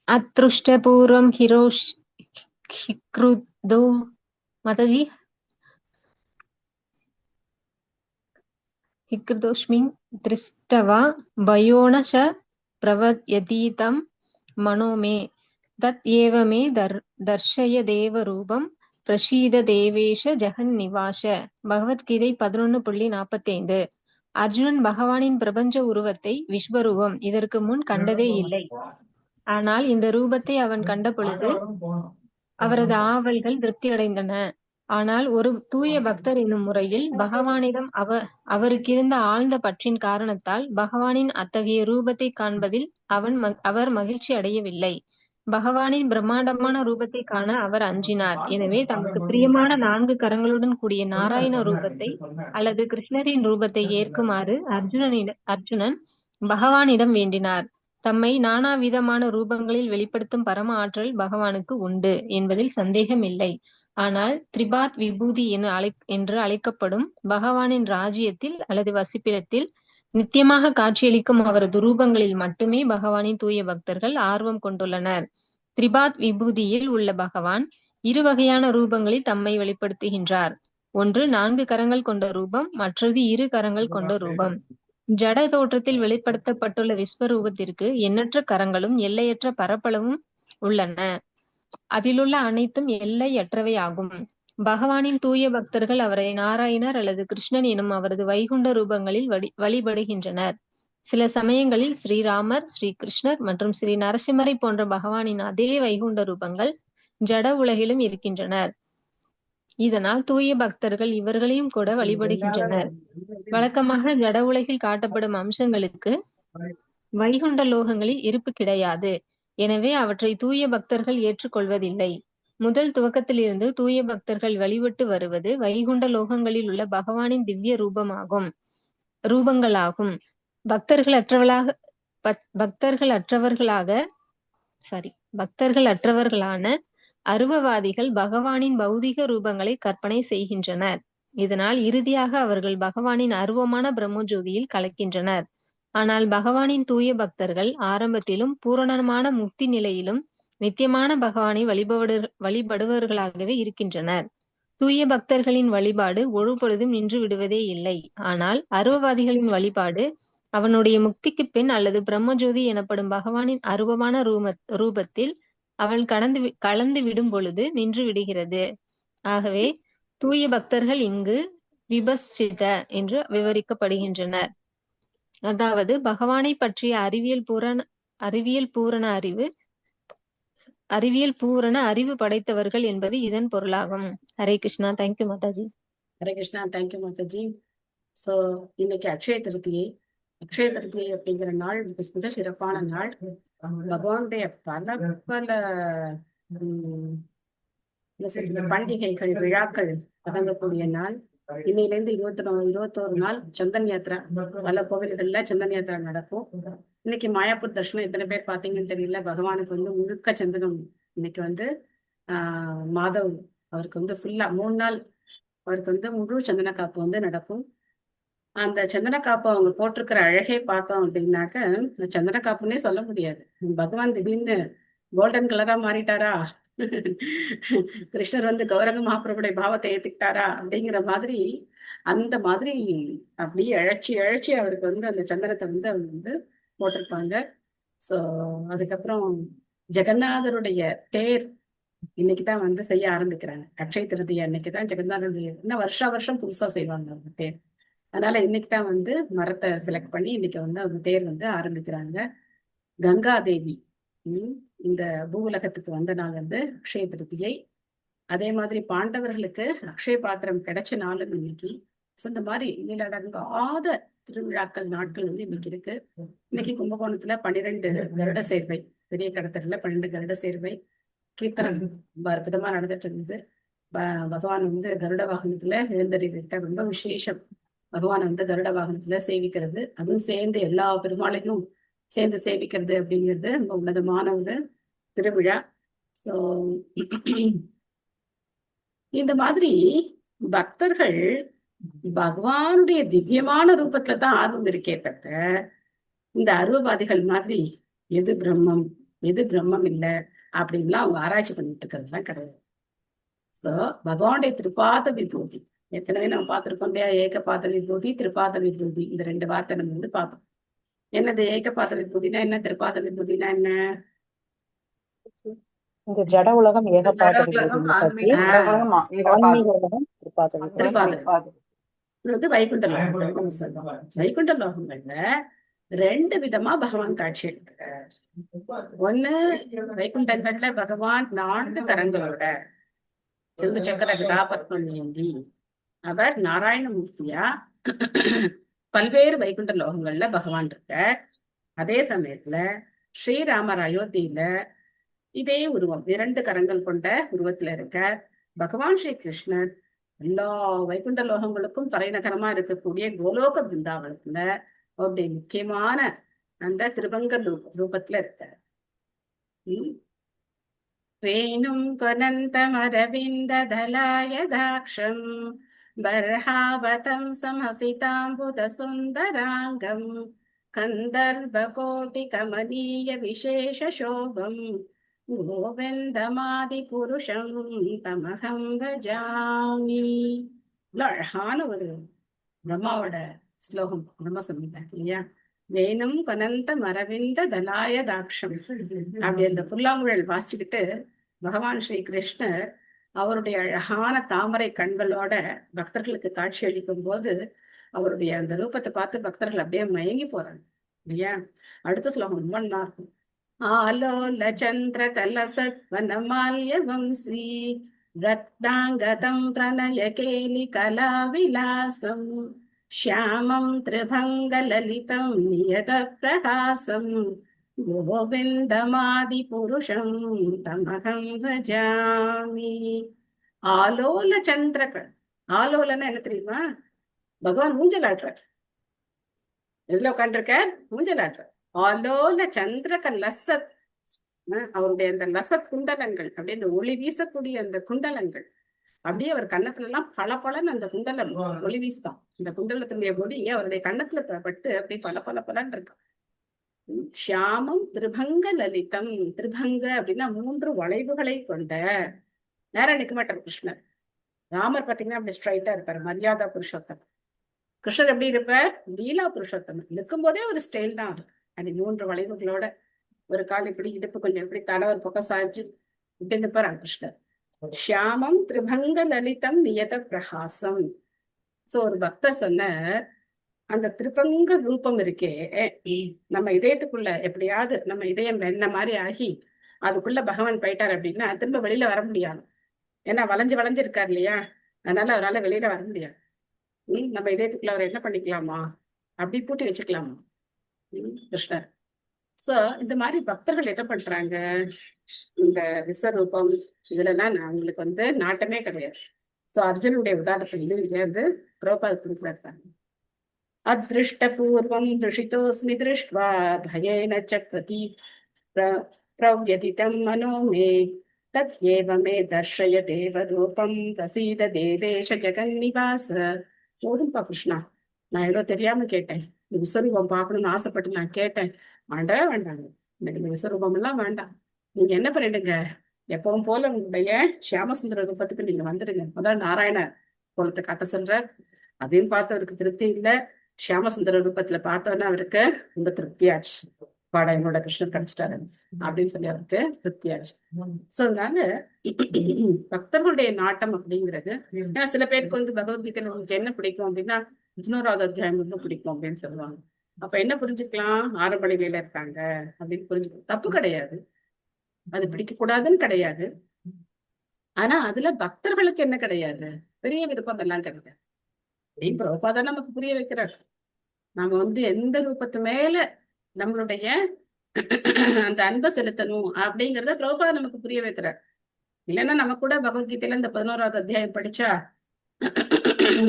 அத்ருஷ்டபூர்வம் ஹிக்ருதோ மாதாஜி ஹிக்ருதோஸ்மின் திருஷ்டவா பயோனஷ பிரவத்யதீதம் மனோமே தத் ஏவமே தர்ஷய தேவ ரூபம் பிரசீத தேவேஷ ஜெகன் நிவாஷ. பகவத்கீதை 11.45. அர்ஜுனன் பகவானின் பிரபஞ்ச உருவத்தை விஸ்வரூபம் இதற்கு முன் கண்டதே இல்லை. ஆனால் இந்த ரூபத்தை அவன் கண்ட பொழுது அவரது ஆவல்கள் திருப்தி அடைந்தன. ஆனால் ஒரு தூய பக்தர் என்னும் முறையில் பகவானிடம் அவருக்கிருந்த ஆழ்ந்த பற்றின் காரணத்தால் பகவானின் அத்தகைய ரூபத்தை காண்பதில் அவர் மகிழ்ச்சி அடையவில்லை. பகவானின் பிரம்மாண்டமான ரூபத்தை காண அவர் அஞ்சினார். எனவே தமக்கு பிரியமான 4 கரங்களுடன் கூடிய நாராயண ரூபத்தை அல்லது கிருஷ்ணரின் ரூபத்தை ஏற்குமாறு அர்ஜுனன் பகவானிடம் வேண்டினார். தம்மை நானாவிதமான ரூபங்களில் வெளிப்படுத்தும் பரம ஆற்றல் பகவானுக்கு உண்டு என்பதில் சந்தேகம் இல்லை. ஆனால் திரிபாத் விபூதி என்று அழைக்கப்படும் பகவானின் ராஜ்யத்தில் அல்லது வசிப்பிடத்தில் நித்தியமாக காட்சியளிக்கும் அவரது ரூபங்களில் மட்டுமே பகவானின் தூய பக்தர்கள் ஆர்வம் கொண்டுள்ளனர். திரிபாத் விபூதியில் உள்ள பகவான் 2 வகையான ரூபங்களில் தம்மை வெளிப்படுத்துகின்றார். ஒன்று 4 கரங்கள் கொண்ட ரூபம், மற்றது 2 கரங்கள் கொண்ட ரூபம். ஜட தோற்றத்தில் வெளிப்படுத்தப்பட்டுள்ள விஸ்வரூபத்திற்கு எண்ணற்ற கரங்களும் எல்லையற்ற பரப்பளவும் உள்ளன. அதிலுள்ள அனைத்தும் எல்லையற்றவை ஆகும். பகவானின் தூய பக்தர்கள் அவரை நாராயணர் அல்லது கிருஷ்ணன் எனும் அவரது வைகுண்ட ரூபங்களில் வழிபடுகின்றனர். சில சமயங்களில் ஸ்ரீராமர், ஸ்ரீ கிருஷ்ணர் மற்றும் ஸ்ரீ நரசிம்மரை போன்ற பகவானின் அதே வைகுண்ட ரூபங்கள் ஜட உலகிலும் இருக்கின்றனர். இதனால் தூய பக்தர்கள் இவர்களையும் கூட வழிபடுகின்றனர். வழக்கமாக ஜட உலகில் காட்டப்படும் அம்சங்களுக்கு வைகுண்ட லோகங்களில் இருப்பு கிடையாது. எனவே அவற்றை தூய பக்தர்கள் ஏற்றுக்கொள்வதில்லை. முதல் துவக்கத்திலிருந்து தூய பக்தர்கள் வழிபட்டு வருவது வைகுண்ட லோகங்களில் உள்ள பகவானின் திவ்ய ரூபங்களாகும். பக்தர்கள் அற்றவர்களான அருவவாதிகள் பகவானின் பௌதிக ரூபங்களை கற்பனை செய்கின்றனர். இதனால் இறுதியாக அவர்கள் பகவானின் அருவமான பிரம்மஜோதியில் கலக்கின்றனர். ஆனால் பகவானின் தூய பக்தர்கள் ஆரம்பத்திலும் பூரணமான முக்தி நிலையிலும் நித்தியமான பகவானை வழிபடுபவர்களாகவே இருக்கின்றனர். தூய பக்தர்களின் வழிபாடு ஒருபொழுதும் நின்று விடுவதே இல்லை. ஆனால் அருவவாதிகளின் வழிபாடு அவனுடைய முக்திக்கு பின் அல்லது பிரம்மஜோதி எனப்படும் பகவானின் அருவமான ரூபத்தில் அவள் கலந்து விடும் பொழுது நின்று விடுகிறது. ஆகவே தூய பக்தர்கள் இங்கு விபஸ்சித என்று விவரிக்கப்படுகின்றனர். அதாவது பகவானை பற்றிய அறிவியல் பூரண அறிவு படைத்தவர்கள் என்பது இதன் பொருளாகும். Hare Krishna. Thank you Mataji. Hare Krishna. Thank you Mataji. So இன்னைக்கு அக்ஷய திருத்தியை. அக்ஷய திருத்தியை அப்படிங்கிற நாள் மிக சிறப்பான நாள். பகவானுடைய பல பல பண்டிகைகள், விழாக்கள் தொடங்கக்கூடிய நாள். இன்னையிலேருந்து 21 நாள் சந்தன் யாத்திரா. பல கோவில்கள்ல சந்தன் யாத்திரா நடக்கும். இன்னைக்கு மாயாப்பூர் தர்ஷனம் எத்தனை பேர் பார்த்தீங்கன்னு தெரியல. பகவானுக்கு முழுக்க சந்தனம். இன்னைக்கு மாதவ் அவருக்கு ஃபுல்லா 3 நாள் அவருக்கு முழு சந்தன காப்பு நடக்கும். அந்த சந்தன காப்பு அவங்க போட்டிருக்கிற அழகே பார்த்தோம் அப்படின்னாக்க சந்தன காப்புன்னே சொல்ல முடியாது. பகவான் திடீர்னு கோல்டன் கலரா மாறிட்டாரா, கிருஷ்ணர் கௌரங்க மகாபிரபுடைய பாவத்தை ஏத்துக்கிட்டாரா அப்படிங்கிற மாதிரி, அந்த மாதிரி அப்படியே அழைச்சி அவருக்கு அந்த சந்தனத்தை அவங்க போட்டிருப்பாங்க. ஸோ அதுக்கப்புறம் ஜெகநாதருடைய தேர் இன்னைக்குதான் செய்ய ஆரம்பிக்கிறாங்க. அக்ஷய திருதி அன்னைக்குதான் ஜெகநாதருடைய, இன்னும் வருஷம் புதுசா செய்வாங்க அவங்க தேர். அதனால இன்னைக்குதான் மரத்தை செலக்ட் பண்ணி இன்னைக்கு அவங்க தேர் ஆரம்பிக்கிறாங்க. கங்காதேவி இந்த பூவுலகத்துக்கு வந்த நாள் அக்ஷய திருத்தியை. அதே மாதிரி பாண்டவர்களுக்கு அக்ஷய பாத்திரம் கிடைச்ச நாளும் இன்னைக்கு. ஸோ இந்த மாதிரி நீலடங்காத திருவிழாக்கள் நாட்கள் இன்னைக்கு இருக்கு. இன்னைக்கு கும்பகோணத்துல 12 கருட சேர்வை, பெரிய கடத்தல 12 கருட சேர்வை கீர்த்தனம் ரொம்ப அற்புதமா நடந்துட்டு இருந்தது. பகவான் கருட வாகனத்துல எழுந்தறிவிக்க ரொம்ப விசேஷம். பகவான் கருட வாகனத்துல சேவிக்கிறது, அதுவும் சேர்ந்து எல்லா பெருமாளையும் சேர்ந்து சேவிக்கிறது அப்படிங்கிறது ரொம்ப உன்னதமான ஒரு திருவிழா. ஸோ இந்த மாதிரி பக்தர்கள் பகவானுடைய திவ்யமான ரூபத்துல தான் ஆர்வம் இருக்கே தவிர, இந்த அருவவாதிகள் மாதிரி எது பிரம்மம் இல்லை அப்படின்லாம் அவங்க ஆராய்ச்சி பண்ணிட்டு இருக்கிறதுலாம் கிடையாது. ஸோ பகவானுடைய திருப்பாத விபூதி, ஏற்கனவே நம்ம பார்த்திருக்கோம் இல்லையா, ஏகபாத விபூதி, திருப்பாத விபூதி, இந்த 2 வார்த்தை நம்ம பார்த்தோம். என்னது ஏகபாத விபூதினா என்ன, திருப்பாத விபூதினா என்ன? இந்த ஜட உலகம் ஏகபாத விபூதி, ஆன்மீக உலகம் திருப்பாத விபூதி. இது வைகுண்ட லோகம் சொல்லுவாங்க. வைகுண்ட லோகங்கள்ல 2 விதமா பகவான் காட்சி எடுக்கிறார். ஒண்ணு, வைகுண்டங்கள்ல பகவான் 4 கரங்களோட சிந்து சக்கர கதாபத்மம் ஏந்தி அவர் நாராயணமூர்த்தியா பல்வேறு வைகுண்ட லோகங்கள்ல பகவான் இருக்க. அதே சமயத்துல ஸ்ரீராமர் அயோத்தியில இதே உருவம் 2 கரங்கள் கொண்ட உருவத்துல இருக்க பகவான் ஸ்ரீ கிருஷ்ணர் எல்லா வைகுண்ட லோகங்களுக்கும் தலைநகரமா இருக்கக்கூடிய கோலோக பிருந்தாவனத்துல அவருடைய முக்கியமான அந்த திருவங்க ரூபத்துல இருக்கார். வேணும் கொனந்தமரவிந்த தலாயதாக்ஷம் பர்ஹாவதம் சமசிதாம்புத சுந்தராங்கம் கந்தர்வகோட்டி கமனீய விசேஷ சோபம் கோவிந்தமாதி புருஷம் தமகம் பஜாமி. அழகான ஒரு பிரம்மாவோட ஸ்லோகம், பிரம்ம சம்ஹிதா இல்லையா? வேணும் கனந்த மரவிந்த தலாய தாக்ஷம். அப்படி அந்த புல்லாங்குழல் வாசிச்சுக்கிட்டு பகவான் ஸ்ரீ கிருஷ்ணர் அவருடைய அழகான தாமரை கண்களோட பக்தர்களுக்கு காட்சி அளிக்கும் போது அவருடைய அந்த ரூபத்தை பார்த்து பக்தர்கள் அப்படியே மயங்கி போறாங்க இல்லையா? அடுத்த ஸ்லோகம் ரொம்ப நல்லா இருக்கும். ஆலோல சந்திர கலசத் வனமால்ய வம்சி ரத்னாங்கதம் பிரணய கேலி கலா விலாசம் ஷியாமம் திரிபங்க லலிதம் நியத பிரகாசம் கோவிந்தமாதி புருஷம் தமகம் பஜாமி. ஆலோல சந்திரகல். ஆலோலன்னா என்ன தெரியுமா? பகவான் ஊஞ்சல் ஆடுறார். எதுல உட்காந்துருக்கார்? ஊஞ்சல் ஆடுறார். ஆலோல சந்திரக லசத், அவருடைய அந்த லசத் குண்டலங்கள், அப்படியே அந்த ஒளி வீசக்கூடிய அந்த குண்டலங்கள், அப்படியே அவர் கன்னத்துல எல்லாம் பல அந்த குண்டலம் ஒளி வீசுதான். இந்த குண்டலத்தினுடைய ஒளி அவருடைய கன்னத்துல பட்டு அப்படியே பல இருக்கும். ஷியாமம் திரிபங்க லலிதம். திரிபங்க அப்படின்னா 3 வளைவுகளை கொண்ட. நேரம் நிற்க மாட்டார் கிருஷ்ணர். ராமர் பாத்தீங்கன்னா அப்படி ஸ்ட்ரைட்டா இருப்பார், மரியாதா புருஷோத்தம். கிருஷ்ணர் எப்படி இருப்பார்? லீலா புருஷோத்தம். நிற்கும் போதே ஒரு ஸ்டைல் தான் அது. அது 3 வளைவுகளோட ஒரு கால் இப்படி, இடுப்பு கொஞ்சம் இப்படி, தலை ஒரு பக்கம் சாய்ச்சு இப்படி நிற்பார் கிருஷ்ணர். ஷியாமம் திரிபங்க லலிதம் நியத பிரகாசம். சோ ஒரு பக்தர் சொன்ன அந்த திரிபங்க ரூபம் இருக்கே, நம்ம இதயத்துக்குள்ள எப்படியாவது நம்ம இதயம் என்ன மாதிரி ஆகி அதுக்குள்ள பகவான் போயிட்டார் அப்படின்னா திரும்ப வெளியில வர முடியாது. ஏன்னா வளைஞ்சு வளைஞ்சு இருக்காரு இல்லையா, அதனால அவரால் வெளியில வர முடியாது. நம்ம இதயத்துக்குள்ள அவர் என்ன பண்ணிக்கலாமா, அப்படி பூட்டி வச்சுக்கலாமா கிருஷ்ணர். சோ இந்த மாதிரி பக்தர்கள் என்ன பண்றாங்க, இந்த விஸ்வரூபம் இதுலலாம் அவங்களுக்கு நாட்டமே கிடையாது. சோ அர்ஜுனுடைய உதாரணத்துல இங்க பிரபுபாத் கொடுக்குறாங்க. அத்ருஷ்ட பூர்வம் ருஷிதோஸ்மி திருஷ்ட்வா பயேன சக்ரதி பிரவ்யதிதம் மனோ மே தத் ஏவ மே தர்ஷய தேவ ரூபம் பிரசீத தேவேஷ ஜெகன்னிவாச. போதும்பா கிருஷ்ணா, நான் ஏதோ தெரியாம கேட்டேன், இந்த விஸ்வரூபம் பார்க்கணும்னு ஆசைப்பட்டு நான் கேட்டேன். வேண்டவே வேண்டாங்க, எனக்கு இந்த விஸ்வரூபம் எல்லாம் வேண்டாம். நீங்க என்ன பண்ணிடுங்க, எப்பவும் போல உங்களுடைய ஷியாமசுந்தர ரூபத்துக்கு நீங்க வந்துடுங்க. முதல்ல நாராயண கோலத்தை காட்ட சொல்ற, அதையும் பார்த்து அவருக்கு திருப்தி இல்லை. ஷியாமசுந்தர ரூபத்துல பார்த்தோன்னா அவருக்கு ரொம்ப திருப்தியாச்சு. பாடா என்னோட கிருஷ்ணன் கிடைச்சிட்டாரு அப்படின்னு சொல்லி அவருக்கு திருப்தியாச்சு. சோ அதனால பக்தர்களுடைய நாட்டம் அப்படிங்கிறது, ஏன்னா சில பேருக்கு பகவத்கீதையில உங்களுக்கு என்ன பிடிக்கும் அப்படின்னா 11வது அத்தியாயம் ரொம்ப பிடிக்கும் அப்படின்னு சொல்லுவாங்க. அப்ப என்ன புரிஞ்சுக்கலாம், ஆரம்ப நிலையில இருக்காங்க அப்படின்னு புரிஞ்சுக்கலாம். தப்பு கிடையாது, அது பிடிக்க கூடாதுன்னு கிடையாது. ஆனா அதுல பக்தர்களுக்கு என்ன கிடையாது, பெரிய விருப்பம் எல்லாம் கிடையாது. பிரபுபாதான் நமக்கு புரிய வைக்கிறார். நாம எந்த ரூபத்து மேல நம்மளுடைய அந்த அன்பை செலுத்தணும் அப்படிங்கறத பிரபுபாத நமக்கு புரிய வைக்கிறார். இல்லைன்னா நம்ம கூட பகவத்கீதையில இந்த 11வது அத்தியாயம் படிச்சா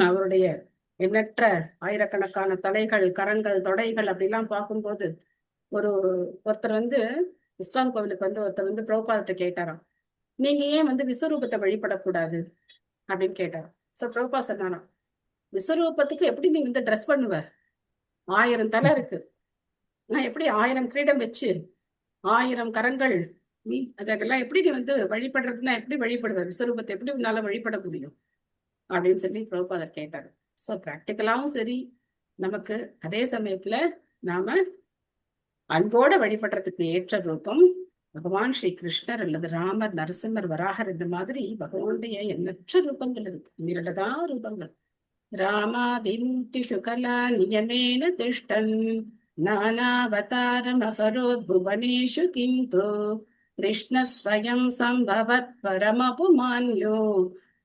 அவருடைய எண்ணற்ற ஆயிரக்கணக்கான தலைகள், கரங்கள், தொடைகள் அப்படிலாம் பார்க்கும்போது ஒருத்தர் இஸ்லாம் கோவிலுக்கு ஒருத்தர் பிரபுபாதத்தை கேட்டாராம், நீங்க ஏன் விஸ்வரூபத்தை வழிபடக்கூடாது அப்படின்னு கேட்டாராம். சோ பிரபுபா சொன்னாராம், விஸ்வரூபத்துக்கு எப்படி நீ ட்ரெஸ் பண்ணுவ, 1000 தலை இருக்கு, நான் எப்படி 1000 கிரீடம் வச்சு 1000 கரங்கள், அதெல்லாம் எப்படி நீ வழிபடுறதுன்னா எப்படி வழிபடுவ, விஸ்வரூபத்தை எப்படி உன்னால வழிபட முடியும் அப்படின்னு சொல்லி பிரபுபாதர் கேட்டாரு. சோ பிராக்டிக்கலாவும் சரி, நமக்கு அதே சமயத்துல நாம அன்போட வழிபடுறதுக்கு ஏற்ற ரூபம் பகவான் ஸ்ரீ கிருஷ்ணர் அல்லது ராமர், நரசிம்மர், வராகர், இந்த மாதிரி பகவானுடைய எண்ணற்ற ரூபங்கள் இருக்கு. 2 ரூபங்கள். ராமாதிமுக்திஷு கலா நியமேன திஷ்டன் நானாவதாரம் அகரோத் புவனேஷு கிந்து கிருஷ்ண ஸ்வயம் சம்பவத் பரமபுமான்யோ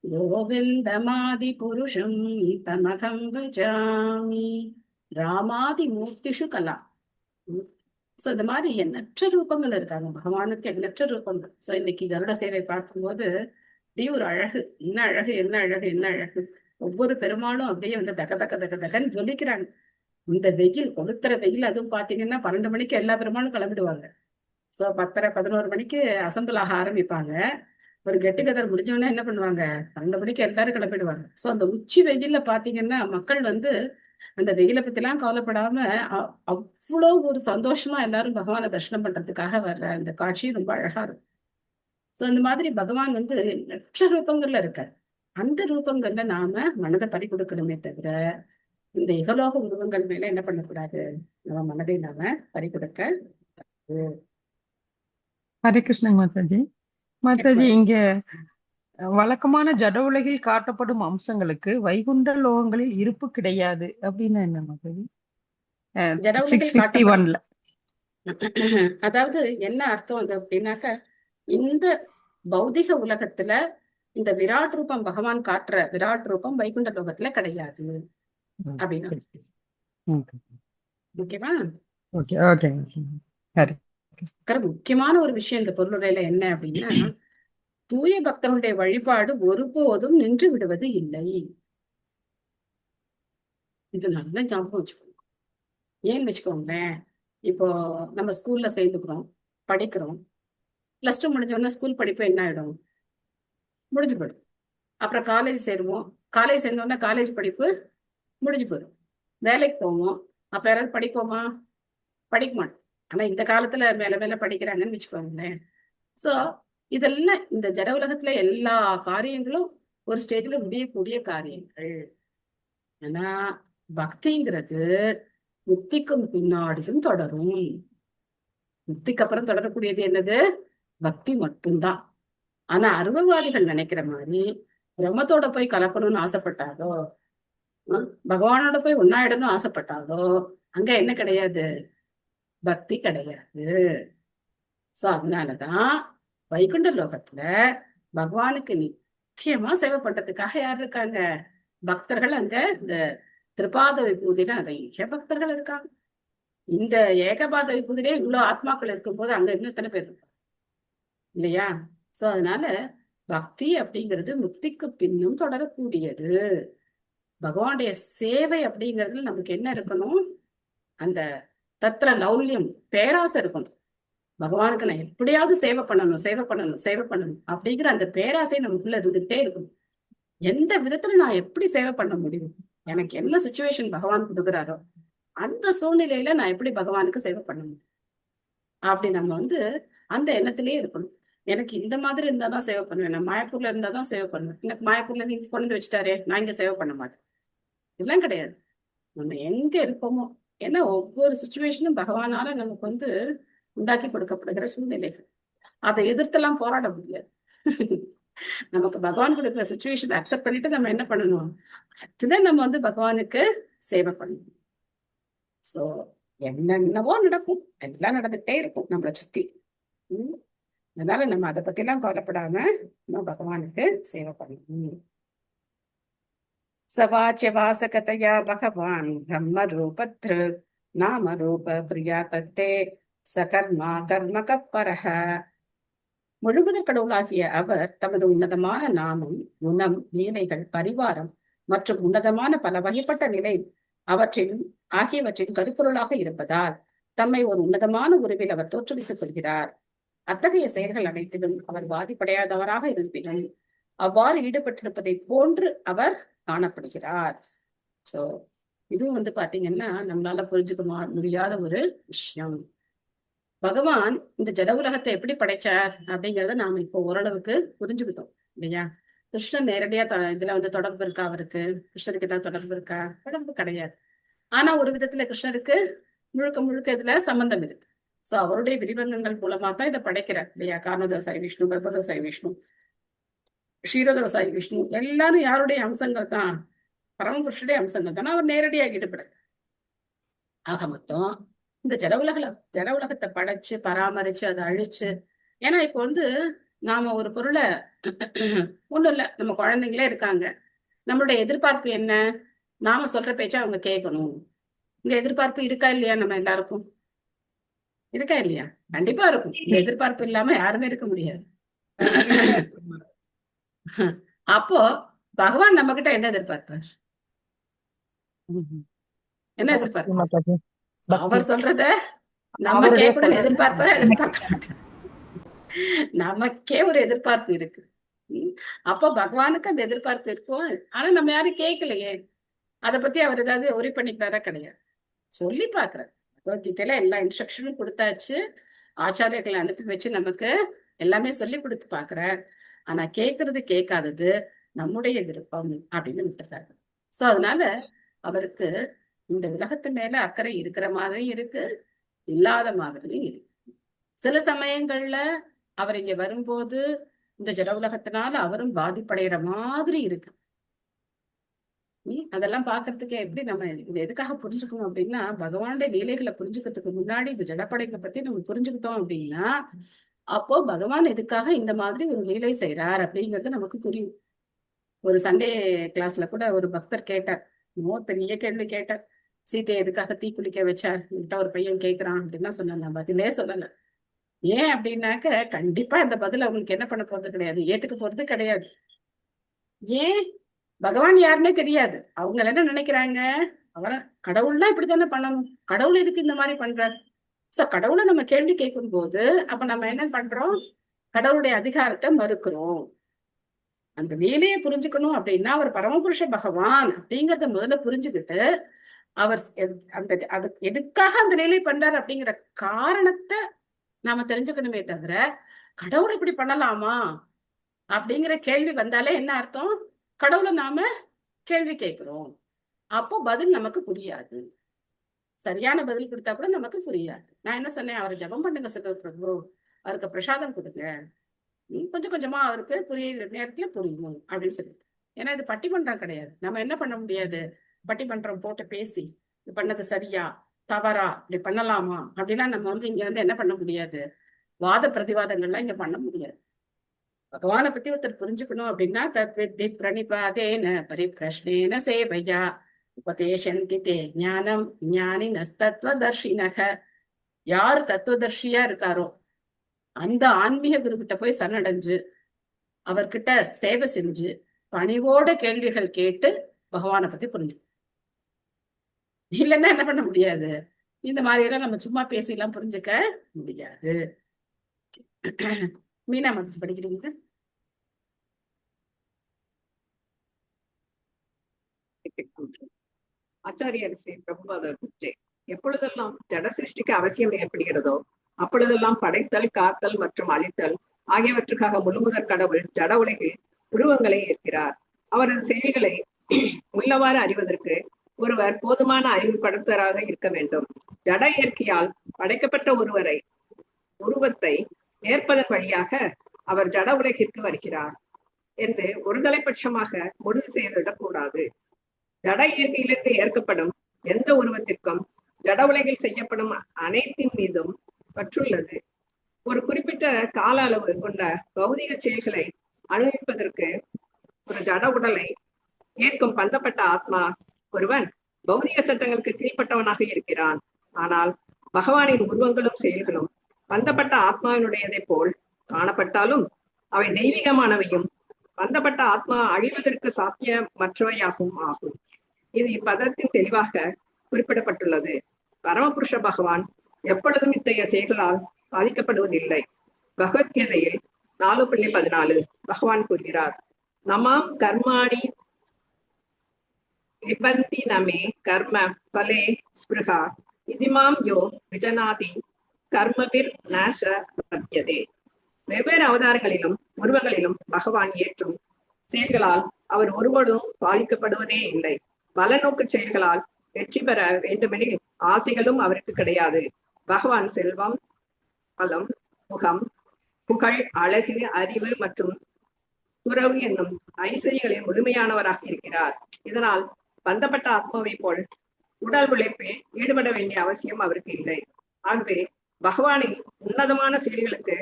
கோவிந்தமாதி புருஷம் தமகம் பஜாமி. ராமாதி மூர்த்திஷு கலா. சோ இந்த மாதிரி எண்ணற்ற ரூபங்கள் இருக்காங்க பகவானுக்கு, எண்ணற்ற ரூபங்கள். சோ இன்னைக்கு கருட சேவை பார்க்கும்போது அப்படியே ஒரு அழகு, என்ன அழகு, என்ன அழகு, என்ன அழகு. ஒவ்வொரு பெருமாளும் அப்படியே தக தக தக தகன்னு ஜொலிக்கிறாங்க. இந்த வெயில், கொளுத்துற வெயில், அதுவும் பாத்தீங்கன்னா 12 மணிக்கு எல்லா பெருமாளும் கிளம்பிடுவாங்க. சோ 10:30, 11 மணிக்கு அசம்பிள் ஆக ஆரம்பிப்பாங்க. ஒரு கெட்டுகதர் முடிஞ்சோடனே என்ன பண்ணுவாங்க, 12 மணிக்கு எல்லாரும் கிளம்பிடுவாங்க. சோ அந்த உச்சி வெயில்ல பாத்தீங்கன்னா மக்கள் அந்த வெயிலை பத்தி எல்லாம் கவலைப்படாம அவ்வளவு ஒரு சந்தோஷமா எல்லாரும் பகவானை தரிசனம் பண்றதுக்காக வர்ற அந்த காட்சி ரொம்ப அழகா இருக்கும். சோ இந்த மாதிரி பகவான் எண்ணற்ற ரூபங்கள்ல இருக்காரு. அந்த ரூபங்கள்ல நாம மனதை பறி கொடுக்கணுமே தவிர இந்த இகலோக உருவங்கள் மேல என்ன பண்ணக்கூடாது, நம்ம மனதை நாம பறி கொடுக்க. ஹரே கிருஷ்ணன் மாதாஜி. மாதாஜி, இங்க வழக்கமான ஜட உலகில் காட்டப்படும் அம்சங்களுக்கு வைகுண்ட லோகங்களில் இருப்பு கிடையாது அப்படின்னா என்ன மாதாஜி? ஜட உலகில் 651ல அதாவது என்ன அர்த்தம் அப்படின்னாக்க, இந்த பௌதிக உலகத்துல இந்த விராட் ரூபம், பகவான் காட்டுற விராட் ரூபம் வைகுண்ட லோகத்துல கிடையாது அப்படின்னா. ஓகேவா? முக்கியமான ஒரு விஷயம் இந்த பொருளுரையில என்ன அப்படின்னா, தூய பக்தர்களுடைய வழிபாடு ஒருபோதும் நின்று விடுவது இல்லை. இது நல்ல ஞாபகம் வச்சுக்கோங்க. ஏன்னு வச்சுக்கோங்களேன், இப்போ நம்ம ஸ்கூல்ல சேர்ந்துக்கிறோம், படிக்கிறோம். +2 முடிஞ்சோடனே ஸ்கூல் படிப்பு என்ன ஆயிடும், முடிஞ்சு போயிடும். அப்புறம் காலேஜ் சேருவோம், காலேஜ் சேர்ந்தோடனே காலேஜ் படிப்பு முடிஞ்சு போயிடும். வேலைக்கு போவோம், அப்ப யாராவது படிப்போமா, படிக்க மாட்டோம். ஆனா இந்த காலத்துல மேல மேல படிக்கிறாங்கன்னு வச்சுக்கோங்களேன். சோ இதெல்லாம் இந்த ஜட உலகத்துல எல்லா காரியங்களும் ஒரு ஸ்டேஜ்ல முடியக்கூடிய காரியங்கள். ஆனா பக்திங்கிறது முக்திக்கும் பின்னாடியும் தொடரும். முக்திக்கு அப்புறம் தொடரக்கூடியது என்னது? பக்தி மட்டும்தான். ஆனா அருவவாதிகள் நினைக்கிற மாதிரி பிரம்மத்தோட போய் கலக்கணும்னு ஆசைப்பட்டாலோ, பகவானோட போய் ஒன்னாயிடணும்னு ஆசைப்பட்டாலோ அங்க என்ன கிடையாது? பக்தி கிடையாது. சோ அதனாலதான் வைகுண்ட லோகத்துல பகவானுக்கு நிச்சயமா சேவை பண்றதுக்காக யார் இருக்காங்க? பக்தர்கள். அங்க இந்த திரிபாத விபூதியில நிறைய பக்தர்கள் இருக்காங்க. இந்த ஏகபாத விபூதியிலே இவ்வளவு ஆத்மாக்கள் இருக்கும்போது அங்க இன்னும் எத்தனை பேர் இருப்பாங்க இல்லையா? சோ அதனால பக்தி அப்படிங்கிறது முக்திக்கு பின்னும் தொடரக்கூடியது. பகவானுடைய சேவை அப்படிங்கிறதுல நமக்கு என்ன இருக்கணும்? அந்த தத்திர லௌல்யம், பேராசை இருக்கணும். பகவானுக்கு நான் எப்படியாவது சேவை பண்ணணும் அப்படிங்கிற அந்த பேராசை நமக்குள்ள இருந்துகிட்டே இருக்கணும். எந்த விதத்துல நான் எப்படி சேவை பண்ண முடியும், எனக்கு என்ன சுச்சுவேஷன் பகவான் கொடுக்குறாரோ அந்த சூழ்நிலையில நான் எப்படி பகவானுக்கு சேவை பண்ண முடியும் அப்படி நம்ம அந்த எண்ணத்திலேயே இருக்கணும். எனக்கு இந்த மாதிரி இருந்தாதான் சேவை பண்ணுவேன், நான் மாயப்பூர்ல இருந்தாதான் சேவை பண்ணுவேன், எனக்கு மாயப்பூர்ல நீங்க கொண்டு வச்சுட்டாரே நான் இங்க சேவை பண்ண மாட்டேன், இதெல்லாம் கிடையாது. நம்ம எங்க இருப்போமோ, ஏன்னா ஒவ்வொரு சுச்சுவேஷனும் பகவானால நமக்கு உண்டாக்கி கொடுக்கப்படுகிற சூழ்நிலைகள். அதை எதிர்த்தெல்லாம் போராட முடியாது. நமக்கு பகவான் கொடுக்குற சுச்சுவேஷன் அக்செப்ட் பண்ணிட்டு நம்ம என்ன பண்ணணும்? அதுல நம்ம பகவானுக்கு சேவை பண்ணணும். சோ என்னென்னவோ நடக்கும், எல்லாம் நடந்துகிட்டே இருக்கும் நம்மளை சுத்தி. அதனால நம்ம அதை பத்தி எல்லாம் கவலைப்படாம நம்ம பகவானுக்கு சேவை பண்ணணும். சவாச்ச வாசகதையா பகவான் பிரம்ம ரூபத்ரு நாம ரூப கிரியா தத்தே சகர்மா கர்மக பரஹ. முழுமுதற் கடவுளாகிய அவர் தமது உன்னதமான நாமம், குணம், லீலைகள், பரிவாரம் மற்றும் உன்னதமான பல வகைப்பட்ட நிலை ஆகியவற்றின் கருப்பொருளாக இருப்பதால் தம்மை ஒரு உன்னதமான உருவில் அவர் தோற்றுவித்துக் கொள்கிறார். அத்தகைய செயல்கள் அனைத்திலும் அவர் பாதிப்படையாதவராக இருப்பினும் அவ்வாறு ஈடுபட்டிருப்பதை போன்று அவர் காணப்படுகிறார். சோ இதுவும் பாத்தீங்கன்னா நம்மளால புரிஞ்சுக்க முடியாத ஒரு விஷயம். பகவான் இந்த ஜட உலகத்தை எப்படி படைச்சார் அப்படிங்கிறத நாம இப்போ ஓரளவுக்கு புரிஞ்சுக்கிட்டோம் இல்லையா? கிருஷ்ணன் நேரடியா இதுல தொடர்பு இருக்கா? அவருக்கு கிருஷ்ணருக்கு தான் தொடர்பு இருக்கா? தொடர்பு கிடையாது. ஆனா ஒரு விதத்துல கிருஷ்ணருக்கு முழுக்க இதுல சம்பந்தம் இருக்கு. சோ அவருடைய விரிவங்கங்கள் மூலமா தான் இதை படைக்கிறார் இல்லையா? காரணோதசாய் விஷ்ணு, கர்ப்பதோசாய் விஷ்ணு, க்ஷீரதோசாய் விஷ்ணு எல்லாரும் யாருடைய அம்சங்கள் தான்? பரமபுருஷனுடைய அம்சங்கள் தானே. அவர் நேரடியாக ஈடுபட. ஆக மொத்தம் இந்த ஜட உலகத்தை படைச்சு பராமரிச்சு அதை அழிச்சு, ஏன்னா இப்போ நாம ஒரு பொருளை ஒண்ணும் இல்ல, நம்ம குழந்தைங்களே இருக்காங்க, நம்மளுடைய எதிர்பார்ப்பு என்ன? நாம சொல்ற பேச்ச அவங்க கேட்கணும். இந்த எதிர்பார்ப்பு இருக்கா இல்லையா? நம்ம எல்லாருக்கும் இருக்கா இல்லையா? கண்டிப்பா இருக்கும். இந்த எதிர்பார்ப்பு இல்லாம யாருமே இருக்க முடியாது. அப்போ பகவான் நம்ம கிட்ட என்ன எதிர்பார்ப்பார்? என்ன எதிர்பார்ப்பார்? அவர் சொல்றத நம்ம கேட்கணும்னு எதிர்பார்ப்பார? எதிர்பார்க்க மாட்டேன். நமக்கே ஒரு எதிர்பார்ப்பு இருக்கு. அப்போ பகவானுக்கு அந்த எதிர்பார்ப்பு இருக்கும். ஆனா நம்ம யாரும் கேட்கலையே. அதை பத்தி அவர் ஏதாவது ஒரி பண்ணிக்கிறாரா? கிடையாது. சொல்லி பாக்குறாரு. பகவத்கீதையில எல்லா இன்ஸ்ட்ரக்ஷனும் கொடுத்தாச்சு, ஆச்சாரியர்களை அனுப்பி வச்சு நமக்கு எல்லாமே சொல்லி கொடுத்து பாக்குறார். ஆனா கேட்காதது நம்முடைய விருப்பம் அப்படின்னு விட்டுறாரு. சோ அதனால அவருக்கு இந்த உலகத்து மேல அக்கறை இருக்கிற மாதிரியும் இருக்கு, இல்லாத மாதிரியும் இருக்கு. சில சமயங்கள்ல அவர் இங்க வரும்போது இந்த ஜட உலகத்தினால அவரும் பாதிப்படைகிற மாதிரி இருக்கு. அதெல்லாம் பாக்குறதுக்கு எப்படி நம்ம இது எதுக்காக புரிஞ்சுக்கணும் அப்படின்னா, பகவானுடைய லீலைகளை புரிஞ்சுக்கிறதுக்கு முன்னாடி இந்த ஜடப்படைகளை பத்தி நம்ம புரிஞ்சுக்கிட்டோம் அப்படின்னா, அப்போ பகவான் எதுக்காக இந்த மாதிரி ஒரு லீலை செய்யறார் அப்படிங்கிறது நமக்கு புரியும். ஒரு சண்டே கிளாஸ்ல கூட ஒரு பக்தர் கேட்டார், இன்னொரு பெரிய கேள்வி கேட்டார். சீதையை எதுக்காக தீக்குளிக்க வச்சார் ஒரு பையன் கேட்கிறான் அப்படின்னா சொன்னாங்க. பதிலே சொல்லல. ஏன் அப்படின்னாக்க, கண்டிப்பா இந்த பதில் அவங்களுக்கு என்ன பண்ண போறது கிடையாது, ஏத்துக்க போறது கிடையாது. ஏன்? பகவான் யாருன்னே தெரியாது. அவங்க என்ன நினைக்கிறாங்க, அவரை கடவுள்னா இப்படித்தானே பண்ணணும், கடவுள் எதுக்கு இந்த மாதிரி பண்றாரு? சோ கடவுளை நம்ம கேள்வி கேட்கும் போது அப்ப நம்ம என்ன பண்றோம்? கடவுளுடைய அதிகாரத்தை மறுக்கிறோம். அந்த லீலையை புரிஞ்சுக்கணும் அப்படின்னா அவர் பரமபுருஷ பகவான் அப்படிங்கறத முதல்ல புரிஞ்சுக்கிட்டு, அவர் அது எதுக்காக அந்த லீலை பண்றாரு அப்படிங்கிற காரணத்தை நாம தெரிஞ்சுக்கணுமே தவிர, கடவுள் இப்படி பண்ணலாமா அப்படிங்கிற கேள்வி வந்தாலே என்ன அர்த்தம்? கடவுளை நாம கேள்வி கேட்கிறோம். அப்போ பதில் நமக்கு புரியாது. சரியான பதில் கொடுத்தா கூட நமக்கு புரியாது. நான் என்ன சொன்னேன், அவரை ஜெபம் பண்ணுங்க சொல்ற பிரபு, அவருக்கு பிரசாதம் கொடுங்க, கொஞ்சம் கொஞ்சமா அவருக்கு புரியுற நேரத்துல புரியும் அப்படின்னு சொல்லிட்டு. ஏன்னா இது பட்டிமன்றம் கிடையாது. நம்ம என்ன பண்ண முடியாது, பட்டிமன்றம் போட்டு பேசி இது பண்ணது சரியா தவறா, இப்படி பண்ணலாமா அப்படின்னா நம்ம இங்க என்ன பண்ண முடியாது, வாத பிரதிவாதங்கள்லாம் இங்க பண்ண முடியாது. பகவானை பத்தி ஒருத்தர் புரிஞ்சுக்கணும் அப்படின்னா தத்வித்தி பிரணிபாதேன பரிப்ரஷ்னேன சேவையா உபதேசந்தி தே ஞானம் ஞானினஸ்தத்வதர்ஷினக. யார் தத்துவதர்ஷியா இருக்காரோ அந்த ஆன்மீக குரு கிட்ட போய் சரணடைஞ்சு அவர்கிட்ட சேவை செஞ்சு பணிவோட கேள்விகள் கேட்டு பகவானை பத்தி புரிஞ்சு. இல்லைன்னா என்ன பண்ண முடியாது, இந்த மாதிரி எல்லாம் நம்ம சும்மா பேசிலாம் புரிஞ்சுக்க முடியாது. மீனா மதிச்சு படிக்கிறீங்க. ஆச்சாரியர் ஸ்ரீ பிரபுபாதர் பூஜை. எப்பொழுதெல்லாம் ஜட சிருஷ்டிக்கு அவசியம் ஏற்படுகிறதோ அப்பொழுதெல்லாம் படைத்தல், காத்தல் மற்றும் அழித்தல் ஆகியவற்றுக்காக முழுமுதற் கடவுள் ஜட உலகில் உருவங்களை ஏற்கிறார். அவரது செயல்களை உள்ளவாறு அறிவதற்கு ஒருவர் போதுமான அறிவு படைத்தவராக இருக்க வேண்டும். ஜட இயற்கையால் படைக்கப்பட்ட உருவத்தை ஏற்பதன் வழியாக அவர் ஜட உலகிற்கு வருகிறார் என்று ஒருதலைபட்சமாக முடிவு செய்துவிடக்கூடாது. ஜட இயற்கையிலிருந்து ஏற்கப்படும் எந்த உருவத்திற்கும் ஜட உலகில் செய்யப்படும் அனைத்தின் மீதும் பற்றுள்ளது. ஒரு குறிப்பிட்ட கால அளவு கொண்ட பௌதிக செயல்களை அனுபவிப்பதற்கு ஒரு ஜட உடலை ஏற்கும் பந்தப்பட்ட ஆத்மா ஒருவன் பௌதிக சட்டங்களுக்கு கீழ்ப்பட்டவனாக இருக்கிறான். ஆனால் பகவானின் உருவங்களும் செயல்களும் பந்தப்பட்ட ஆத்மாவினுடையதை போல் காணப்பட்டாலும் அவை தெய்வீகமானவையும் பந்தப்பட்ட ஆத்மா அழிவதற்கு சாத்தியமற்றவையாகவும் ஆகும். இது இப்பதத்தில் தெளிவாக குறிப்பிடப்பட்டுள்ளது. பரமபுருஷ பகவான் எப்பொழுதும் இத்தகைய செயல்களால் பாதிக்கப்படுவதில்லை. பகவத்கீதையில் 4.14 பகவான் கூறுகிறார், நமாம் கர்மாணி நிபந்தி நமே கர்ம பலே ஸ்பிருஹா இதிமாம் யோ விஜனாதி கர்மபிர் நாச பத்யதே. வெவ்வேறு அவதாரங்களிலும் உருவங்களிலும் பகவான் ஏற்றும் செயல்களால் அவர் ஒருவரும் பாதிக்கப்படுவதே இல்லை. பலநோக்கு செயல்களால் வெற்றி பெற வேண்டுமெனில் ஆசைகளும் அவருக்கு கிடையாது. பகவான் செல்வம், பலம், முகம், புகழ், அழகு, அறிவு மற்றும் துறவு என்னும் ஐஸ்வர்யங்களில் முழுமையானவராக இருக்கிறார். இதனால் பந்தப்பட்ட ஆத்மாவை போல் உடல் உழைப்பில் ஈடுபட வேண்டிய அவசியம் அவருக்கு இல்லை. ஆகவே பகவானின் உன்னதமான செயல்களுக்கு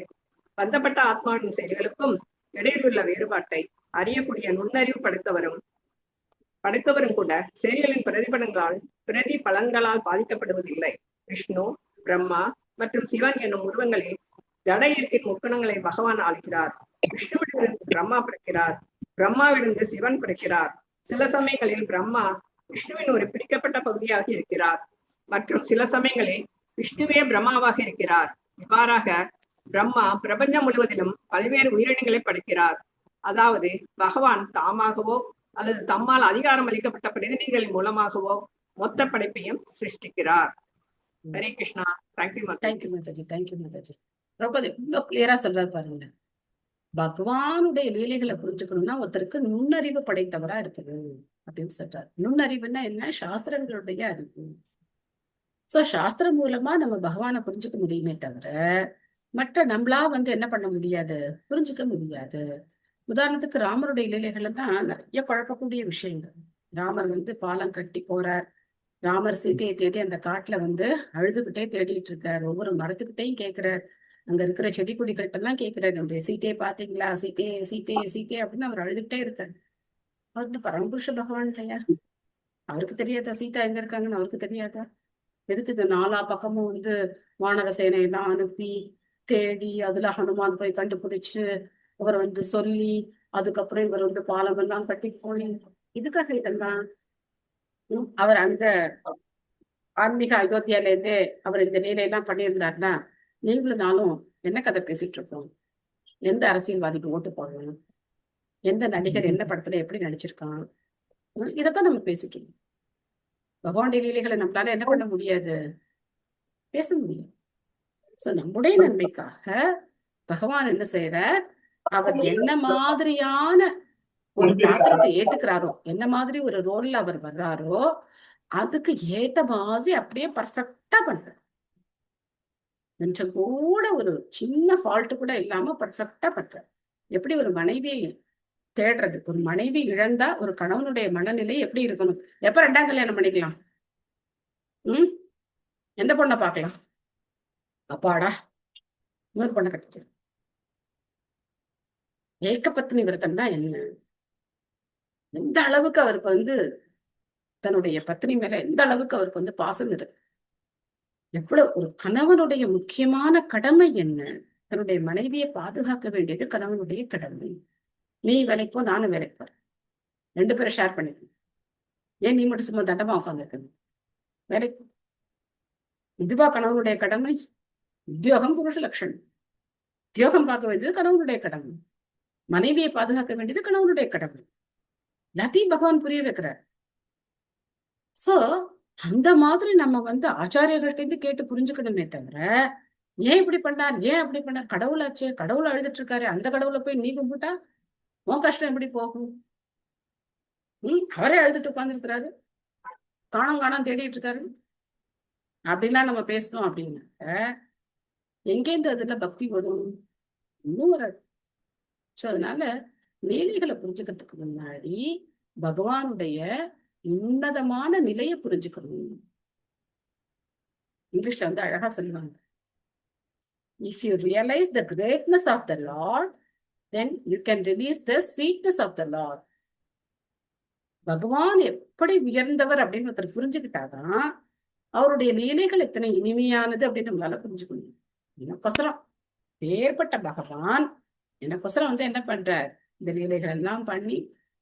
பந்தப்பட்ட ஆத்மாவின் செயல்களுக்கும் இடையில் உள்ள வேறுபாட்டை அறியக்கூடிய நுண்ணறிவு படைத்தவரும் கூட செயல்களின் பிரதிபலன்களால் பாதிக்கப்படுவதில்லை. விஷ்ணு, பிரம்மா மற்றும் சிவன் என்னும் உருவங்களில் ஜட இயற்கையின் முக்கணங்களை பகவான் ஆளுகிறார். விஷ்ணுவிலிருந்து பிரம்மா பிறக்கிறார், பிரம்மாவிலிருந்து சிவன் பிறக்கிறார். சில சமயங்களில் பிரம்மா விஷ்ணுவின் ஒரு பிரிக்கப்பட்ட பகுதியாக இருக்கிறார் மற்றும் சில சமயங்களில் விஷ்ணுவே பிரம்மாவாக இருக்கிறார். இவ்வாறாக பிரம்மா பிரபஞ்சம் முழுவதிலும் பல்வேறு உயிரினங்களை படைக்கிறார். அதாவது பகவான் தாமாகவோ அல்லது தம்மால் அதிகாரம் அளிக்கப்பட்ட பிரதிநிதிகளின் மூலமாகவோ மொத்த படைப்பையும் சிருஷ்டிக்கிறார். ஹரே கிருஷ்ணா. தேங்க்யூ மாதாஜி. தேங்க்யூ மாதாஜி. ரொம்ப இவ்வளவு கிளியரா சொல்றாரு பாருங்க. பகவானுடைய லீலைகளை புரிஞ்சுக்கணும்னா ஒருத்தருக்கு நுண்ணறிவு படைத்தவரா இருக்குது அப்படின்னு சொல்றாரு. நுண்ணறிவுன்னா என்ன? சாஸ்திரங்களுடைய அறிவு. சோ சாஸ்திரம் மூலமா நம்ம பகவானை புரிஞ்சுக்க முடியுமே தவிர மற்ற நம்மளா என்ன பண்ண முடியாது, புரிஞ்சுக்க முடியாது. உதாரணத்துக்கு ராமருடைய லீலைகள்லாம் நிறைய குழப்பக்கூடிய விஷயங்கள். ராமர் பாலம் கட்டி போறார். ராமர் சீதையை தேடி அந்த காட்டுல அழுதுகிட்டே தேடிட்டு இருக்கார். ஒவ்வொரு மரத்துக்கிட்டையும் கேட்கிறார். அங்க இருக்கிற செடி கொடிகள்கிட்ட எல்லாம் கேட்கிறார், நம்முடைய சீதையை பாத்தீங்களா, சீதையே சீதையே சீதையே அப்படின்னு அவர் அழுதுகிட்டே இருக்காரு. அவருக்கு பரமபுருஷ பகவான் இல்லையா? அவருக்கு தெரியாதா சீதா எங்க இருக்காங்கன்னு? அவருக்கு தெரியாதா? எதுக்கு இந்த 4 பக்கமும் வானர சேனையெல்லாம் அனுப்பி தேடி அதுல ஹனுமான் போய் கண்டுபிடிச்சு அவர் சொல்லி அதுக்கப்புறம் இவர் பாலம் எல்லாம் கட்டி போய் இதுக்காக இதெல்லாம் அவர் அங்க ஆன்மீக அயோத்தியால இருந்தே அவர் இந்த லீலையெல்லாம் பண்ணியிருந்தாருன்னா நீங்களும் நானும் என்ன கதை பேசிட்டு இருக்கோம்? எந்த அரசியல்வாதிக்கு ஓட்டு போடணும், எந்த நடிகர் என்ன படத்துல எப்படி நடிச்சிருக்கான், இதைத்தான் நம்ம பேசிட்டு இருக்கோம். பகவானுடைய லீலைகளை நம்மளால என்ன பண்ண முடியாது, பேச முடியாது. சோ நம்முடைய நன்மைக்காக பகவான் என்ன செய்யற, அவர் என்ன மாதிரியான ஒரு பாத்திரத்தை ஏத்துக்கிறாரோ, என்ன மாதிரி ஒரு ரோல்ல அவர் வர்றாரோ அதுக்கு ஏத்த மாதிரி அப்படியே பர்ஃபெக்டா பண்ற. கொஞ்சம் கூட ஒரு சின்ன ஃபால்ட் கூட இல்லாம பர்ஃபெக்டா பண்ற. எப்படி ஒரு மனைவியை தேடுறது, ஒரு மனைவி இழந்தா ஒரு கணவனுடைய மனநிலை எப்படி இருக்கணும்? எப்ப 2ஆம் கல்யாணம் பண்ணிக்கலாம்? எந்த பொண்ணை பார்க்கலாம்? அப்பாடா இன்னொரு பொண்ணை கட்டிக்க. ஏகபத்னி விரதம் தான் என்ன? எந்த அளவுக்கு அவருக்கு தன்னுடைய பத்னி மேல எந்த அளவுக்கு அவருக்கு பாசம் இருக்கு. எவ்வளவு ஒரு கணவனுடைய முக்கியமான கடமை என்ன? தன்னுடைய மனைவியை பாதுகாக்க வேண்டியது கணவனுடைய கடமை. நீ வேலைக்கு போ, நானும் வேலைக்கு போறேன், 2 பேரும் ஷேர் பண்ணிக்கணும். ஏன் நீ மட்டும் சும்மா தண்டமா உட்காந்துருக்கணும்? வேலைக்கு. இதுவா கணவனுடைய கடமை? உத்தியோகம் புருஷ லட்சணம். உத்தியோகம் பார்க்க வேண்டியது கணவனுடைய கடமை, மனைவியை பாதுகாக்க வேண்டியது கணவனுடைய கடமை. எல்லாத்தையும் பகவான் புரிய வைக்கிறார். சோ அந்த மாதிரி நம்ம ஆச்சாரியர்கள்ட்ட இருந்து கேட்டு புரிஞ்சுக்கணுமே தவிர, ஏன் இப்படி பண்ணார், ஏன் அப்படி பண்ணார்? கடவுளாச்சு, கடவுள் அழுதுட்டு இருக்காரு, அந்த கடவுளை போய் நீ கும்பிட்டா உன் கஷ்டம் எப்படி போகும்? அவரே அழுதுட்டு உட்கார்ந்துருக்கிறாரு, காணாம் தேடிட்டு இருக்காரு. அப்படிலாம் நம்ம பேசணும் அப்படின்னாக்க எங்கேருந்து அதுல பக்தி வரும்? இன்னும் வராது. சோ அதனால லீலைகளை புரிஞ்சுக்கிறதுக்கு முன்னாடி பகவானுடைய உன்னதமான நிலையை புரிஞ்சுக்கணும். இங்கிலீஷ்ல அழகா சொல்லுவாங்க, if you realise the greatness of the lord, then you can release the sweetness of the Lord. பகவான் எப்படி உயர்ந்தவர் அப்படின்னு ஒருத்தர் புரிஞ்சுக்கிட்டாதான் அவருடைய லீலைகள் எத்தனை இனிமையானது அப்படின்னு நம்மளால புரிஞ்சுக்க முடியும். எனக்கொசரம் ஏற்பட்ட பகவான் எனக்கொசரம் என்ன பண்றார்? இந்த லீலைகள் எல்லாம் பண்ணி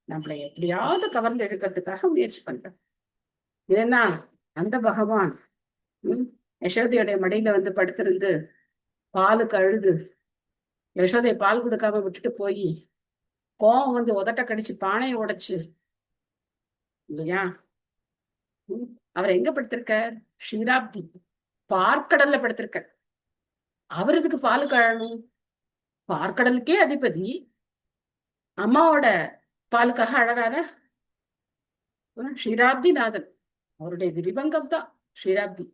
நம்மளை எப்படியாவது கவர்ந்து எடுக்கிறதுக்காக முயற்சி பண்ற. ஏன்னா அந்த பகவான் யசோதையுடைய மடியில படுத்திருந்து பாலுக்கு அழுது யசோதையை பால் கொடுக்காம விட்டுட்டு போய் கோவம் உதட்ட கடிச்சு பானையை உடைச்சு இல்லையா? அவர் எங்க படுத்திருக்கார்? ஷீராப்தி பார்க்கடல்ல படுத்திருக்கார். அவர் இதுக்கு பாலுக்கு அழணும்? பார்க்கடலுக்கே அதிபதி அம்மாவோட பாலுக்காக அழறார? ஷீராப்தி நாதன் அவருடைய விரிவங்கம் தான் ஷீராப்தி.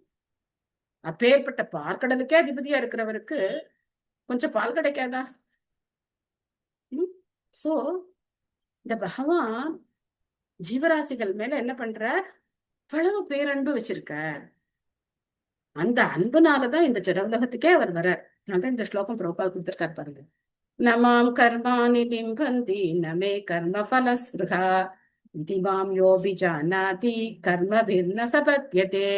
அப்பேற்பட்ட பார்க்கடலுக்கே அதிபதியா இருக்கிறவருக்கு கொஞ்சம் பால் கிடைக்காதா? சோ இந்த பகவான் ஜீவராசிகள் மேல என்ன பண்றார்? அவ்வளவு பேரன்பு வச்சிருக்க. அந்த அன்புனாலதான் இந்த ஜட உலகத்துக்கே அவர் வர்றார். அதான் இந்த ஸ்லோகம் பிரபுபாத் கொடுத்திருக்கார் பாருங்க. நமாம் கர்மாணி லிம்பந்தி நமே கர்ம ஃபலஸ்பிருஹா இதி மாம் யோபிஜானாதி கர்மபிர்ன சபத்யதே.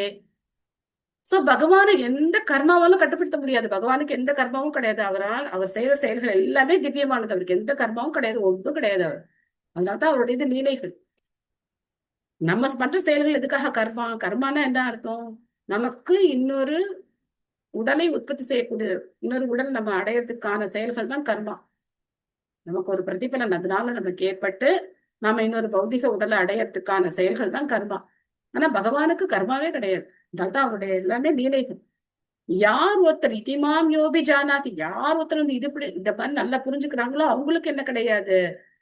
சோ பகவானை எந்த கர்மாவாலும் கட்டுப்படுத்த முடியாது. பகவானுக்கு எந்த கர்மாவும் கிடையாது. அவர் செய்யற செயல்கள் எல்லாமே திவ்யமானது. அவருக்கு எந்த கர்மாவும் கிடையாது, ஒன்றும் கிடையாது. அவர் அதனால்தான் அவருடைய லீலைகள். நம்ம பண்ற செயல்கள் எதுக்காக கர்மா? கர்மானா என்ன அர்த்தம்? நமக்கு இன்னொரு உடலை உற்பத்தி செய்யக்கூடிய இன்னொரு உடல் நம்ம அடையறதுக்கான செயல்கள் தான் கர்மா. நமக்கு ஒரு பிரதிபலன் அதனால நமக்கு ஏற்பட்டு நாம இன்னொரு பௌதிக உடலை அடையறதுக்கான செயல்கள் தான் கர்மா. ஆனா பகவானுக்கு கர்மாவே கிடையாது. அதனால்தான் அவருடைய எல்லாமே லீலைகள். யார் ஒருத்தர் இதிமாம் யோபி ஜானாதி, யார் ஒருத்தர் இது இந்த மாதிரி நல்லா புரிஞ்சுக்கிறாங்களோ அவங்களுக்கு என்ன கிடையாது?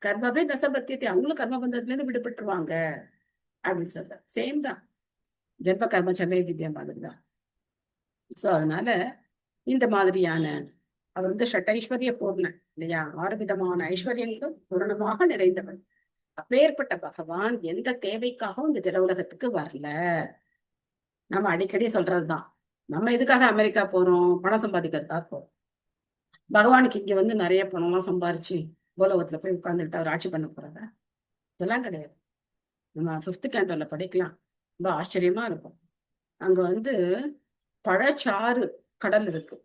கர்மவே நசபத்தியத்தை, அவங்களும் கர்ம பந்தத்துல இருந்து விடுபட்டுருவாங்க அப்படின்னு சொல்ற. சேம் தான் ஜென்ம கர்ம சென்னை திவ்யம் மாதிரிதான். சோ அதனால இந்த மாதிரியான அவர் ஷட்டைஸ்வரிய பூர்ணன் இல்லையா? 6 விதமான ஐஸ்வர்யங்களும் பூரணமாக நிறைந்தவன். அப்பேற்பட்ட பகவான் எந்த தேவைக்காகவும் இந்த ஜட உலகத்துக்கு வரல. நம்ம அடிக்கடி சொல்றதுதான், நம்ம எதுக்காக அமெரிக்கா போறோம்? பணம் சம்பாதிக்கிறதுக்காக போறோம். பகவானுக்கு இங்க நிறைய பணம்லாம் சம்பாரிச்சு கோலோகத்துல போய் உட்கார்ந்துக்கிட்டு அவர் ஆட்சி பண்ண போறாங்க? இதெல்லாம் கிடையாது. நம்ம 5th கேண்டோல படிக்கலாம், ரொம்ப ஆச்சரியமா இருக்கும். அங்க பழச்சாறு கடல் இருக்கு.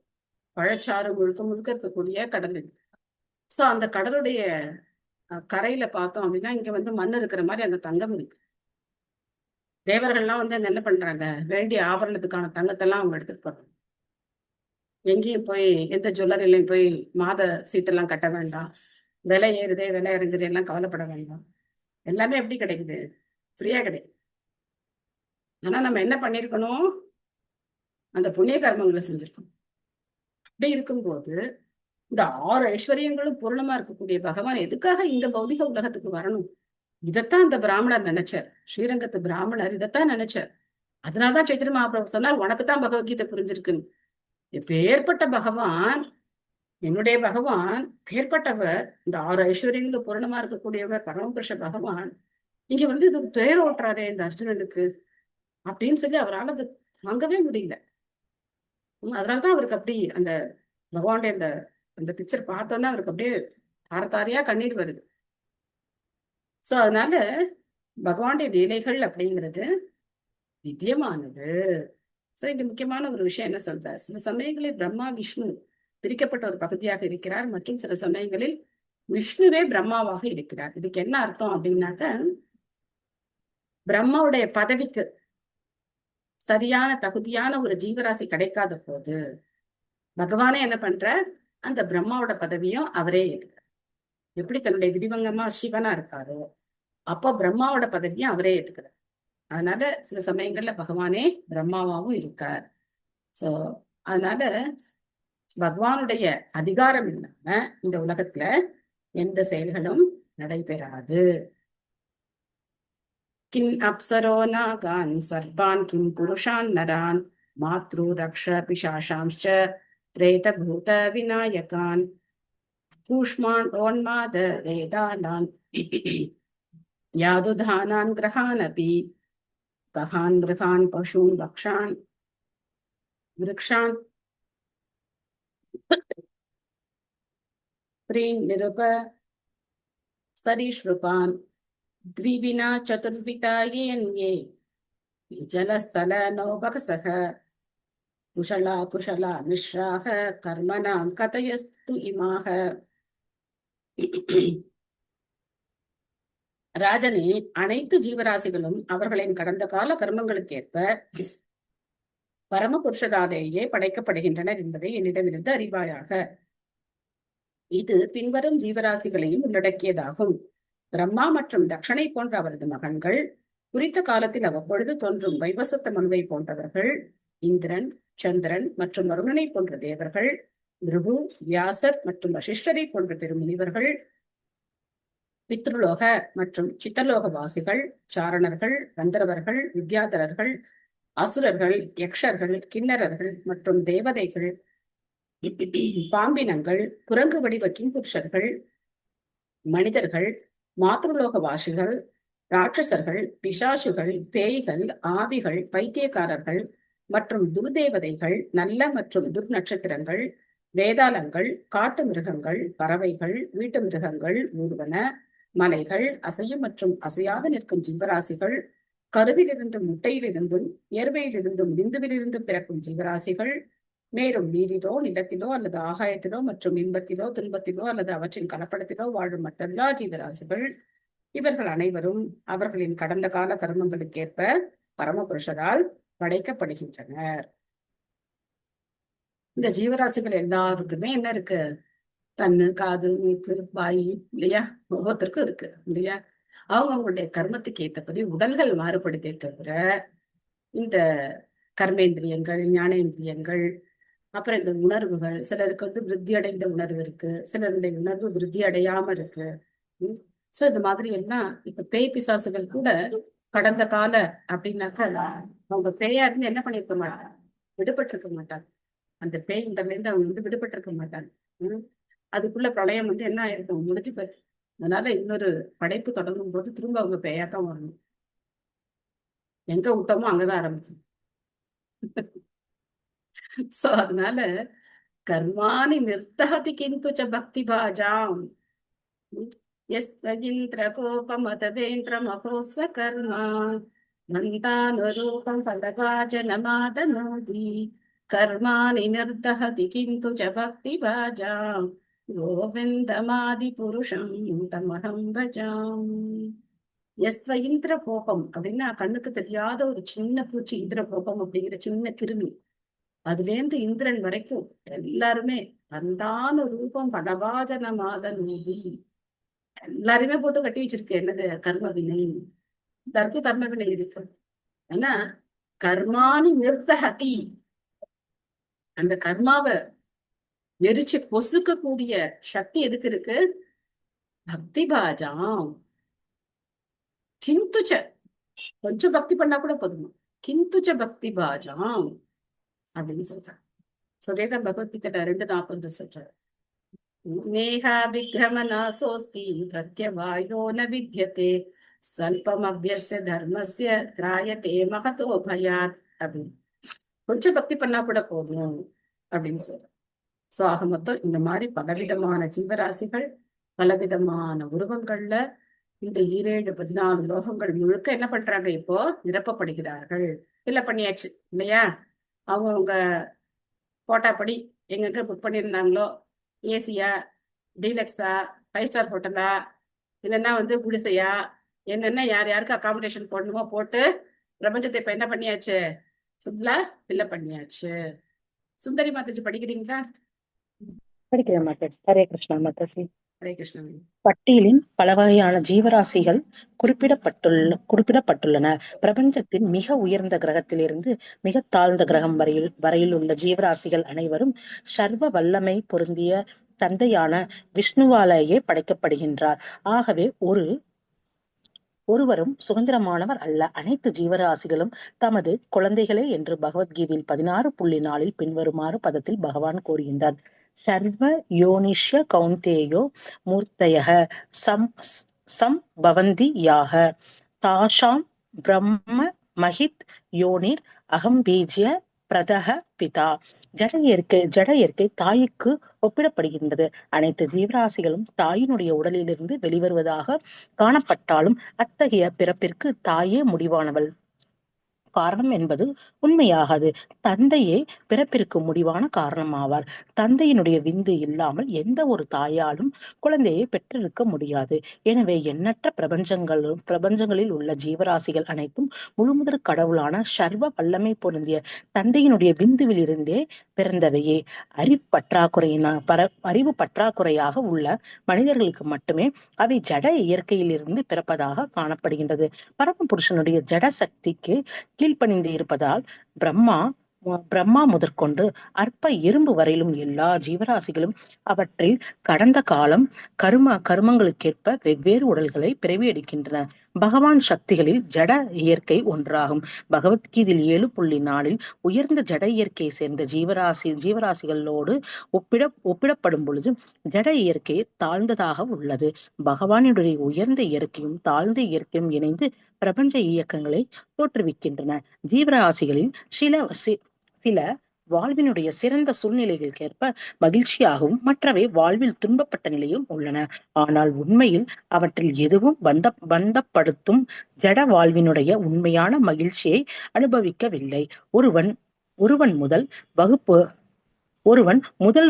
பழச்சாறு முழுக்க முழுக்க இருக்கக்கூடிய கடல் இருக்கு. சோ அந்த கடலுடைய கரையில பார்த்தோம் அப்படின்னா இங்க மண் இருக்கிற மாதிரி அங்க தங்கம் இருக்கு. தேவர்கள்லாம் அங்க என்ன பண்றாங்க? வேண்டிய ஆபரணத்துக்கான தங்கத்தெல்லாம் அவங்க எடுத்துட்டு போறாங்க. எங்கேயும் போய் எந்த ஜுவல்லரிலையும் போய் மாத சீட்டெல்லாம் கட்ட வேண்டாம். விலை ஏறுதே விலை இறங்குது எல்லாம் கவலைப்பட வேண்டாம். எல்லாமே எப்படி கிடைக்குது? ஃப்ரீயா கிடைக்குது. ஆனா நம்ம என்ன பண்ணிருக்கணும்? அந்த புண்ணிய கர்மங்களை செஞ்சிருக்கணும். அப்படி இருக்கும்போது இந்த 6 ஐஸ்வர்யங்களும் பூர்ணமா இருக்கக்கூடிய பகவான் எதுக்காக இந்த பௌதிக உலகத்துக்கு வரணும்? இதைத்தான் இந்த பிராமணர் நினைச்சார். ஸ்ரீரங்கத்து பிராமணர் இதைத்தான் நினைச்சார். அதனாலதான் சைத்தன்ய மகாபிரபு சொன்னார், உனக்கு தான் பகவத்கீதை புரிஞ்சிருக்குன்னு. இப்ப ஏற்பட்ட பகவான், என்னுடைய பகவான் பேர்பட்டவர், இந்த 6 ஐஸ்வர்யங்களும் பூரணமா இருக்கக்கூடியவர் பரமபுருஷ பகவான் இங்க வந்து இது பேர் ஓட்டுறாரே இந்த அர்ஜுனனுக்கு அப்படின்னு சொல்லி அவரால் அது தாங்கவே முடியல. அதனாலதான் அவருக்கு அப்படி அந்த பகவானுடைய அந்த பிக்சர் பார்த்தோன்னா அவருக்கு அப்படியே தாரதாரியா கண்ணீர் வருது. சோ அதனால பகவானுடைய லீலைகள் அப்படிங்கிறது திவ்யமானது. சோ இங்க முக்கியமான ஒரு விஷயம் என்ன சொல்றார், சில சமயங்களில் பிரம்மா விஷ்ணு பிரிக்கப்பட்ட ஒரு பகுதியாக இருக்கிறார், மற்றும் சில சமயங்களில் விஷ்ணுவே பிரம்மாவாக இருக்கிறார். இதுக்கு என்ன அர்த்தம் அப்படின்னாக்க, பிரம்மாவுடைய பதவிக்கு சரியான தகுதியான ஒரு ஜீவராசி கிடைக்காத போது பகவானே என்ன பண்ற, அந்த பிரம்மாவோட பதவியும் அவரே ஏத்துக்கிறார். எப்படி தன்னுடைய விதிவங்கமா சிவனா இருக்காரோ அப்போ பிரம்மாவோட பதவியும் அவரே ஏத்துக்கிறார். அதனால சில சமயங்கள்ல பகவானே பிரம்மாவாவும் இருக்கார். சோ அதனால பகவானுடைய அதிகாரம் இல்லாம இந்த உலகத்துல எந்த செயல்களும் நடைபெறாது. கிம் அப்சரோ நாகான் சர்பான் கிம் புருஷான் நரான் மாத்ரு ரக்ஷ பிசாசாம்ச்ச பிரேத பூத விநாயகான் கூஷ்மான் ஓன்மாத வேதானான் யாதுதானான் கிரகான் அபி கஹான் மிருகான் பசூன் வக்ஷான் விருக்ஷான் ப்ரீன் நிருப சரீஷ்ருபான் த்விவினா சதுர்விதா ஏன்யே ஜலஸ்தல நௌபகசக குஷலா குஷலா மிஸ்ராக கர்மணாம் கதயஸ்து இமாக. ராஜனே, அனைத்து ஜீவராசிகளும் அவர்களின் கடந்த கால கர்மங்களுக்கேற்ப பரமபுருஷராலேயே படைக்கப்படுகின்றனர் என்பதை என்னிடமிருந்து அறிவாயாக. இது பின்வரும் ஜீவராசிகளையும் உள்ளடக்கியதாகும். பிரம்மா மற்றும் தக்ஷனை போன்ற அவரது மகன்கள், குறித்த காலத்தில் அவ்வப்பொழுது தோன்றும் வைவஸ்வத்த மனுவை போன்றவர்கள், இந்திரன், சந்திரன் மற்றும் வருணனை போன்ற தேவர்கள், பிருகு, வியாசர் மற்றும் வசிஷ்டரை போன்ற பெருமுனிவர்கள், பித்ருலோக மற்றும் சித்தலோக வாசிகள், சாரணர்கள், கந்தர்வர்கள், வித்யாதரர்கள், அசுரர்கள், யக்ஷர்கள், கிண்ணறர்கள் மற்றும் தேவதைகள், பாம்பினங்கள், குரங்கு வடிவ கிம்புருஷர்கள், மனிதர்கள், மாத்ருலோக வாசிகள், ராட்சசர்கள், பிசாசுகள், பேய்கள், ஆவிகள், பைத்தியக்காரர்கள் மற்றும் துர்தேவதைகள், நல்ல மற்றும் துர்நட்சத்திரங்கள், வேதாளங்கள், காட்டு மிருகங்கள், பறவைகள், வீட்டு மிருகங்கள், ஊர்வன, மலைகள், அசையும் மற்றும் அசையாது நிற்கும் ஜீவராசிகள், கருவிலிருந்தும் முட்டையிலிருந்தும் இயற்கையிலிருந்தும் விந்துவிலிருந்தும் பிறக்கும் ஜீவராசிகள், மேலும் நீரிலோ நிலத்திலோ அல்லது ஆகாயத்திலோ மற்றும் இன்பத்திலோ துன்பத்திலோ அல்லது அவற்றின் கலப்படத்திலோ வாழும் மற்றெல்லா ஜீவராசிகள், இவர்கள் அனைவரும் அவர்களின் கடந்த கால கர்மங்களுக்கேற்ப பரமபுருஷரால் படைக்கப்படுகின்றனர். இந்த ஜீவராசிகள் எல்லாருக்குமே என்ன இருக்கு, கண்ணு, காது, மூக்கு, வாய் இல்லையா, ஒவ்வொருத்தருக்கும் இருக்கு இல்லையா. அவங்களுடைய கர்மத்துக்கு ஏற்றபடி உடல்கள் மாறுபடுத்தே தவிர இந்த கர்மேந்திரியங்கள், ஞானேந்திரியங்கள், அப்புறம் இந்த உணர்வுகள், சிலருக்கு வந்து விருத்தி அடைந்த உணர்வு இருக்கு, சிலருடைய உணர்வு விருத்தி அடையாம இருக்கு. சோ இந்த மாதிரி எல்லாம் இப்ப பேய் பிசாசுகள் கூட கடந்த கால அப்படின்னாக்க அவங்க பேயா இருந்து என்ன பண்ணிருக்க மாட்டாங்க, விடுபட்டு இருக்க மாட்டாங்க. அந்த பேய் இருந்து அவங்க வந்து விடுபட்டு இருக்க மாட்டாங்க. அதுக்குள்ள பிரளயம் வந்து என்ன ஆயிருக்கும், முடிஞ்சு போயிருக்கு. அதனால இன்னொரு படைப்பு தொடங்கும் போது திரும்ப அவங்க பேயாத்தான் வரணும். எங்க விட்டோமோ அங்கதான் ஆரம்பிக்கும். சோ அதனால கர்மாணி நிர்தஹதி கிந்து ச பக்தி பாஜாம் யஸ்வகிந்திர கோபமதவேந்திர மகோஸ்வ கர்மா மந்தானுரூபம் ஃபலபாஜனமாதனோதி கர்மாணி நிர்தஹதி கிந்து ச பக்தி பாஜாம் கோவிந்தமாதி புருஷம் தமஹம் பஜாம். எஸ்வ இந்திர கோபம் அப்படின்னா கண்ணுக்கு தெரியாத ஒரு சின்ன பூச்சி, இந்திர கோபம் அப்படிங்கிற சின்ன கிருமி. அதுல இருந்து இந்திரன் வரைக்கும் எல்லாருமே வந்தான ரூபம் பலபாஜனமாத நூதி, எல்லாருமே போட்டு கட்டி வச்சிருக்கு. என்னது, கர்ம வினை. எல்லாருக்கும் கர்ம வினை இருக்கு. ஆனா கர்மானி நிர்தஹதி, அந்த கர்மாவை எரிச்சு பொசுக்க கூடிய சக்தி எதுக்கு இருக்கு, பக்தி பாஜாம். கிந்துச்ச கொஞ்சம் பக்தி பண்ணா கூட போதுமா, கிந்துச்ச பக்தி பாஜாம் அப்படின்னு சொல்றாங்க. அதேதான் பகவத்கீதை 2:40 சொல்றாரு. நேஹா விக்ரமநாசோஸ்தி பிரத்யவாயோ ந வித்யதே சல்பம் அபியஸ்ய தர்மஸ்ய திராயதே மகதோ பயாத் அப்படின்னு. கொஞ்சம் பக்தி பண்ணா கூட போதும் அப்படின்னு சொல்றேன். சோ ஆக மொத்தம் இந்த மாதிரி பலவிதமான ஜீவராசிகள் பலவிதமான உருவங்கள்ல இந்த 14 லோகங்கள் முழுக்க என்ன பண்றாங்க, இப்போ நிரப்பப்படுகிறார்கள். இல்ல பண்ணியாச்சு இல்லையா? அவங்கவுங்க கோட்டாப்படி எங்கெங்க புக் பண்ணியிருந்தாங்களோ, ஏசியா, டீலக்ஸா, 5 ஸ்டார் ஹோட்டலா, இல்லைன்னா குடிசையா, என்னென்ன யார் யாருக்கு அகாமடேஷன் போடணுமோ போட்டு பிரபஞ்சத்தை இப்ப என்ன பண்ணியாச்சு, ஃபுல்லா ஃபில்லப் பண்ணியாச்சு. சுந்தரி மாதாஜி படிக்கிறீங்களா? படிக்கிறேன் மாதாஜி. ஹரே கிருஷ்ணா மாதாஜி. ஹரே கிருஷ்ணா. பட்டியலின் பல வகையான ஜீவராசிகள் குறிப்பிடப்பட்டுள்ளன. பிரபஞ்சத்தின் மிக உயர்ந்த கிரகத்திலிருந்து மிக தாழ்ந்த கிரகம் வரையில் உள்ள ஜீவராசிகள் அனைவரும் சர்வ வல்லமை பொருந்திய தந்தையான விஷ்ணுவாலேயே படைக்கப்படுகின்றார். ஆகவே ஒருவரும் சுதந்திரமானவர் அல்ல. அனைத்து ஜீவராசிகளும் தமது குழந்தைகளே என்று பகவத்கீதையில் 16.4 பின்வருமாறு பதத்தில் பகவான் கூறுகின்றார். சர்வ யோனிஷ்ய கௌந்தேயோ மூர்த்தயः சம்பவந்தி யாக தாஷாம் பிரம்ம மஹித் யோனிர் அகம்பீஜ்ய பிரதஹ பிதா. ஜட இயற்கை தாய்க்கு ஒப்பிடப்படுகின்றது. அனைத்து ஜீவராசிகளும் தாயினுடைய உடலிலிருந்து வெளிவருவதாக காணப்பட்டாலும் அத்தகைய பிறப்பிற்கு தாயே முடிவானவள் காரணம் என்பது உண்மையாகாது. தந்தையே பிறப்பிற்கு முடிவான காரணமாவார். தந்தையினுடைய விந்து இல்லாமல் எந்த ஒரு தாயாலும் குழந்தையை பெற்றிருக்க முடியாது. எனவே எண்ணற்ற பிரபஞ்சங்களில் உள்ள ஜீவராசிகள் அனைத்தும் முழுமுதற் கடவுளான சர்வ வல்லமை பொருந்திய தந்தையினுடைய விந்துவில் இருந்தே பிறந்தவையே. அறிவு பற்றாக்குறையாக உள்ள மனிதர்களுக்கு மட்டுமே அவை ஜட இயற்கையிலிருந்து பிறப்பதாக காணப்படுகின்றது. பரமபுருஷனுடைய ஜட சக்திக்கு கீழ்ப்பணிந்து இருப்பதால் பிரம்மா முதற்கொண்டு அற்ப எறும்பு வரையிலும் எல்லா ஜீவராசிகளும் அவற்றில் கடந்த காலம் கருமங்களுக்கேற்ப வெவ்வேறு உடல்களை பிறவி எடுக்கின்றன. பகவான் சக்திகளில் ஜட இயற்கை ஒன்றாகும். பகவத்கீதையில் 7.4 உயர்ந்த ஜட இயற்கையை சேர்ந்த ஜீவராசிகளோடு ஒப்பிடப்படும் பொழுது ஜட இயற்கை தாழ்ந்ததாக உள்ளது. பகவானுடைய உயர்ந்த இயற்கையும் தாழ்ந்த இயற்கையும் இணைந்து பிரபஞ்ச இயக்கங்களை தோற்றுவிக்கின்றன. ஜீவராசிகளில் சில வாழ்வினுடைய சிறந்த சூழ்நிலைகளுக்கேற்ப மகிழ்ச்சியாகவும் மற்றவை வாழ்வில் துன்பப்பட்ட நிலையும் உள்ளன. ஆனால் உண்மையில் அவற்றில் எதுவும் பந்தப்படுத்தும் ஜட வாழ்வினுடைய உண்மையான மகிழ்ச்சியை அனுபவிக்கவில்லை. ஒருவன் முதல்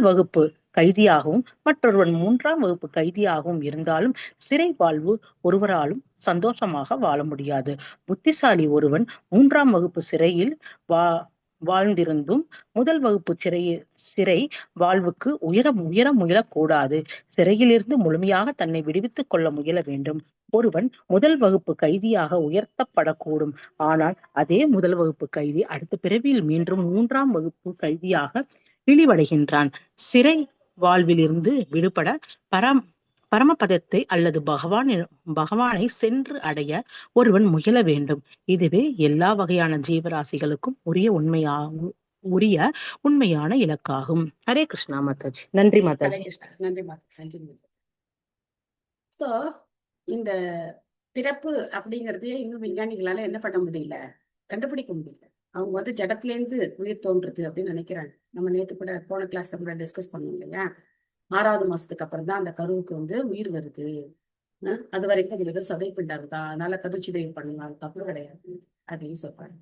வகுப்பு கைதியாகவும் மற்றொருவன் 3ஆம் வகுப்பு கைதியாகவும் இருந்தாலும் சிறை வாழ்வு ஒருவராலும் சந்தோஷமாக வாழ முடியாது. புத்திசாலி ஒருவன் 3ஆம் வகுப்பு சிறையில் வாழ்ந்திருந்தும் முதல் வகுப்பு சிறை வாழ்வுக்கு உயர முயலக்கூடாது. சிறையிலிருந்து முழுமையாக தன்னை விடுவித்துக் கொள்ள முயல வேண்டும். ஒருவன் முதல் வகுப்பு கைதியாக உயர்த்தப்படக்கூடும். ஆனால் அதே முதல் வகுப்பு கைதி அடுத்த பிறவியில் மீண்டும் 3ஆம் வகுப்பு கைதியாக இழிவடைகின்றான். சிறை வாழ்விலிருந்து விடுபட பரமபதத்தை அல்லது பகவானை சென்று அடைய ஒருவன் முயல வேண்டும். இதுவே எல்லா வகையான ஜீவராசிகளுக்கும் உரிய உண்மையான இலக்காகும். ஹரே கிருஷ்ணா மாதாஜி. நன்றி மாதாஜி. நன்றி மாதாஜி. சோ இந்த பிறப்பு அப்படிங்கறதே இன்னும் விஞ்ஞானிகளால என்ன பண்ண முடியல, கண்டுபிடிக்க முடியல. அவங்க ஜடத்திலேருந்து உயிர் தோன்றுறது அப்படின்னு நினைக்கிறாங்க. நம்ம நேத்து கூட போன கிளாஸ்ல கூட டிஸ்கஸ் பண்ணோம் இல்லையா? 6வது மாசத்துக்கு அப்புறம் தான் அந்த கருவுக்கு உயிர் வருது. அது வரைக்கும் அது சதை பிண்டாரு தான், அதனால கருச்சிதைவு பண்ணலாம், தப்பு கிடையாது அப்படின்னு சொல்றாங்க.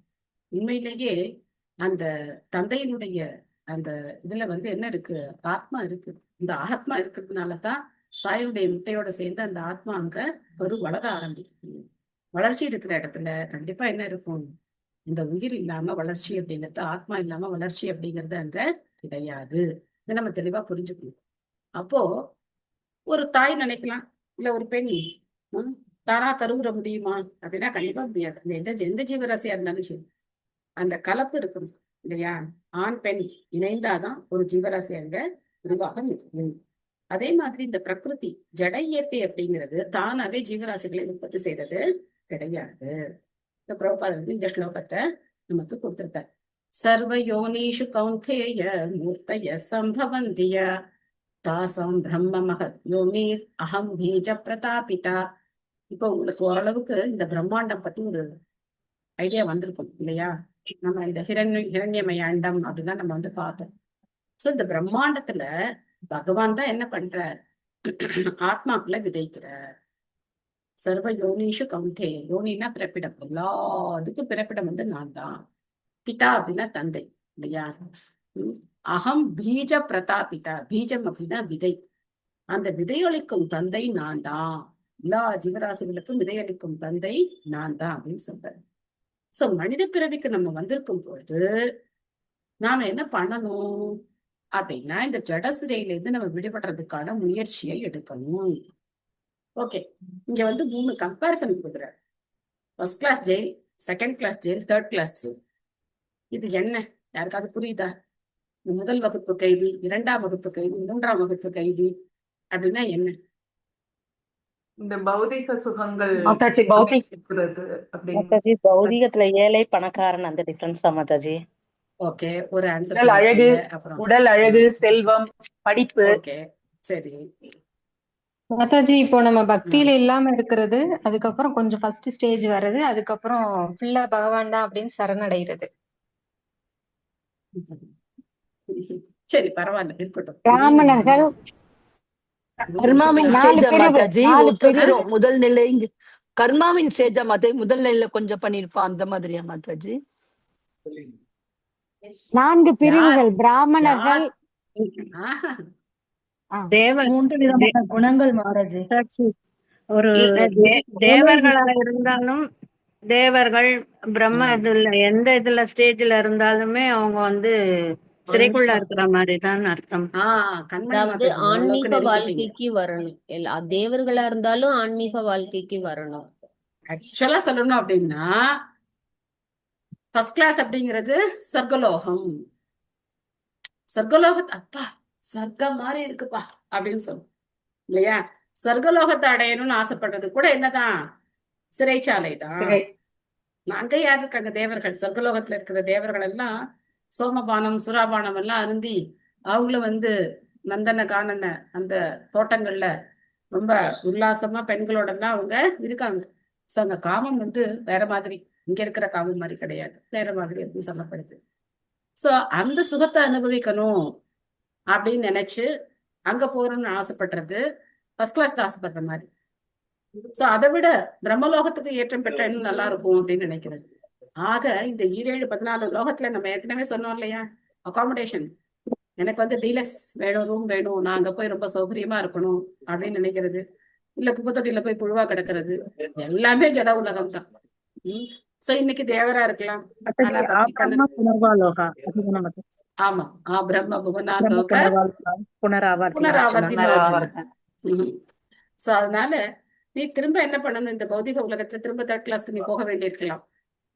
உண்மையிலேயே அந்த தந்தையினுடைய அந்த இதுல என்ன இருக்கு, ஆத்மா இருக்கு. இந்த ஆத்மா இருக்கிறதுனாலதான் தாயுடைய முட்டையோட சேர்ந்து அந்த ஆத்மா அங்க வளர ஆரம்பிக்கும். வளர்ச்சி இருக்கிற இடத்துல கண்டிப்பா என்ன இருக்கும், இந்த உயிர் இல்லாம வளர்ச்சி அப்படிங்கிறது, ஆத்மா இல்லாம வளர்ச்சி அப்படிங்கிறது அங்க கிடையாது. இதை நம்ம தெளிவா புரிஞ்சுக்கணும். அப்போ ஒரு தாய் நினைக்கலாம், இல்ல ஒரு பெண் தானா கருவுற முடியுமா அப்படின்னா கண்டிப்பா முடியாது. எந்த ஜீவராசியா இருந்தாலும் சரி அந்த கலப்பு இருக்கணும் இல்லையா? ஆண் பெண் இணைந்தாதான் ஒரு ஜீவராசி அங்க உருவாக முடியும். அதே மாதிரி இந்த பிரகிருதி ஜட இயற்கை அப்படிங்கிறது தானாவே ஜீவராசிகளை உற்பத்தி செய்தது கிடையாது. இந்த பிரபுபாதர் வந்து இந்த ஸ்லோகத்தை நமக்கு கொடுத்திருக்கார். சர்வ யோனிஷு கௌந்தேய மூர்த்தய சம்பவந்திய தாசம் பிரம்ம மகத் யோனீர் அகம் பீஜ பிரதாபிதா. இப்போ உங்களுக்கு ஓரளவுக்கு இந்த பிரம்மாண்டம் பத்தி ஒரு ஐடியா வந்திருக்கும் இல்லையா? நம்ம இந்த ஹிரண்யமய அண்டம் அப்படிதான் நம்ம வந்து பார்த்தோம். சோ இந்த பிரம்மாண்டத்துல பகவான் தான் என்ன பண்றார்? ஆத்மாக்குள்ள விதைக்கிறார். சர்வ யோனிஷு கௌந்தே, யோனின்னா பிறப்பிடம், எல்லாத்துக்கும் பிறப்பிடம் வந்து நான் தான். பிதா அப்படின்னா தந்தை இல்லையா? அகம் பீஜ பிரதாபிதா, பீஜம் அப்படின்னா விதை. அந்த விதையளிக்கும் தந்தை நான் தான். எல்லா ஜீவராசிகளுக்கும் விதையளிக்கும் தந்தை நான் தான் அப்படின்னு சொல்றேன். சோ மனித பிறவிக்கு நம்ம வந்திருக்கும் பொழுது நாம என்ன பண்ணணும் அப்படின்னா, இந்த ஜட சிறையில இருந்து நம்ம விடுபடுறதுக்கான முயற்சியை எடுக்கணும். ஓகே, இங்க வந்து 3 கம்பேரிசன் கொடுக்குற. First class jail, second class jail, third class jail. இது என்ன யாருக்காவது புரியுதா? முதல் வகுப்பு கைதி, 2ஆம் வகுப்பு கைதி, 3ஆம் வகுப்பு கைதி அப்படின்னா என்ன? இந்த பௌதிக சுகங்கள் மாதாஜி பௌதிக இருக்கிறது அப்படின்னு. மாதாஜி பௌதிகத்துல ஏழை பணக்காரன் அந்த டிஃபரன்ஸ் தான் மாதாஜி. ஓகே, ஒரு ஆன்சர் உடல் அழகு, அப்புறம் உடல் அழகு, செல்வம், படிப்பு. ஓகே சரி. மாதாஜி இப்போ நம்ம பக்தியில இல்லாம இருக்கிறது, அதுக்கப்புறம் கொஞ்சம் ஃபர்ஸ்ட் ஸ்டேஜ் வர்றது, அதுக்கப்புறம் ஃபுல்லா பகவான் தான் அப்படின்னு சரணடைகிறது. சரி பரவாயில்ல, இருக்கட்டும். பிராமணர்கள் கர்மாவின் 4 ஸ்டேஜா பிரிவு, மாதாஜி 4 பிரிவு. ஒருத்தரும் முதல் நிலை கர்மாவின் ஸ்டேஜா மாதாஜி, முதல் நிலையில கொஞ்சம் பண்ணிருப்பான் அந்த மாதிரியா மாதாஜி? 4 பிரிவுகள். பிராமணர்கள் ஆஹா, தேவர் 3 விதமான குணங்கள் மாதாஜி. ஒரு தேவர்களா இருந்தாலும், தேவர்கள் பிரம்ம இதுல எந்த இதுல ஸ்டேஜ்ல இருந்தாலுமே அவங்க வந்து சிறைக்குள்ள இருக்கிற மாதிரி தான் அர்த்தம். கண்மணி அதாவது மாதாஜி, ஓரளவுக்கு ஆன்மீக நெருங்கிட்டீங்க. வாழ்க்கைக்கு வரணும். தேவர்களா இருந்தாலும் ஆன்மீக வாழ்க்கைக்கு வரணும். ஆக்சுவலா சொல்லணும் அப்படின்னா ஃபர்ஸ்ட் கிளாஸ் அப்படிங்கிறது சொர்க்கலோகம். சொர்க்கலோகத்தை அப்பா சொர்க்கம் மாதிரி இருக்குப்பா அப்படின்னு சொல்லும் இல்லையா? சொர்க்கலோகத்தை அடையணும்னு ஆசைப்படுறது கூட என்னதான்? சிறைச்சாலை தான். அங்க யாரு இருக்காங்க? தேவர்கள். சொர்க்கலோகத்துல இருக்கிற தேவர்கள் எல்லாம் சோமபானம் சுராபானம் எல்லாம் அருந்தி அவங்களும் வந்து நந்தன கானன அந்த தோட்டங்கள்ல ரொம்ப உல்லாசமா பெண்களோட எல்லாம் அவங்க இருக்காங்க. சோ அங்க காமம் வந்து வேற மாதிரி, இங்க இருக்கிற காமம் மாதிரி கிடையாது, வேற மாதிரி அப்படின்னு சொல்லப்படுது. சோ அந்த சுகத்தை அனுபவிக்கணும் அப்படின்னு நினைச்சு அங்க போறோம்னு ஆசைப்படுறது ஃபர்ஸ்ட் கிளாஸ்க்கு ஆசைப்படுற மாதிரி. சோ அதை விட பிரம்மலோகத்துக்கு ஏற்றம் பெற்ற இன்னும் நல்லா இருக்கும் அப்படின்னு நினைக்கிறது. ஆக இந்த 17-14 லோகத்துல நம்ம ஏற்கனவே சொன்னோம் இல்லையா, அகாமடேஷன். எனக்கு வந்து டீலக்ஸ் வேணும், ரூம் வேணும், நான் அங்க போய் ரொம்ப சௌகரியமா இருக்கணும் அப்படின்னு நினைக்கிறது, இல்ல குப்பத்தொட்டியில போய் புழுவா கிடக்கிறது, எல்லாமே ஜட உலகம் தான். சோ இன்னைக்கு தேவரா இருக்கலாம், ஆனா பக்தி கண்ணன். ஆமா, பிரம்ம புவனாலோக புனராவர்த்தி. சோ அதனால நீ திரும்ப என்ன பண்ணணும்? இந்த பௌதிக உலகத்துல திரும்ப தேர்ட் கிளாஸ்க்கு நீ போக வேண்டியிருக்கலாம்.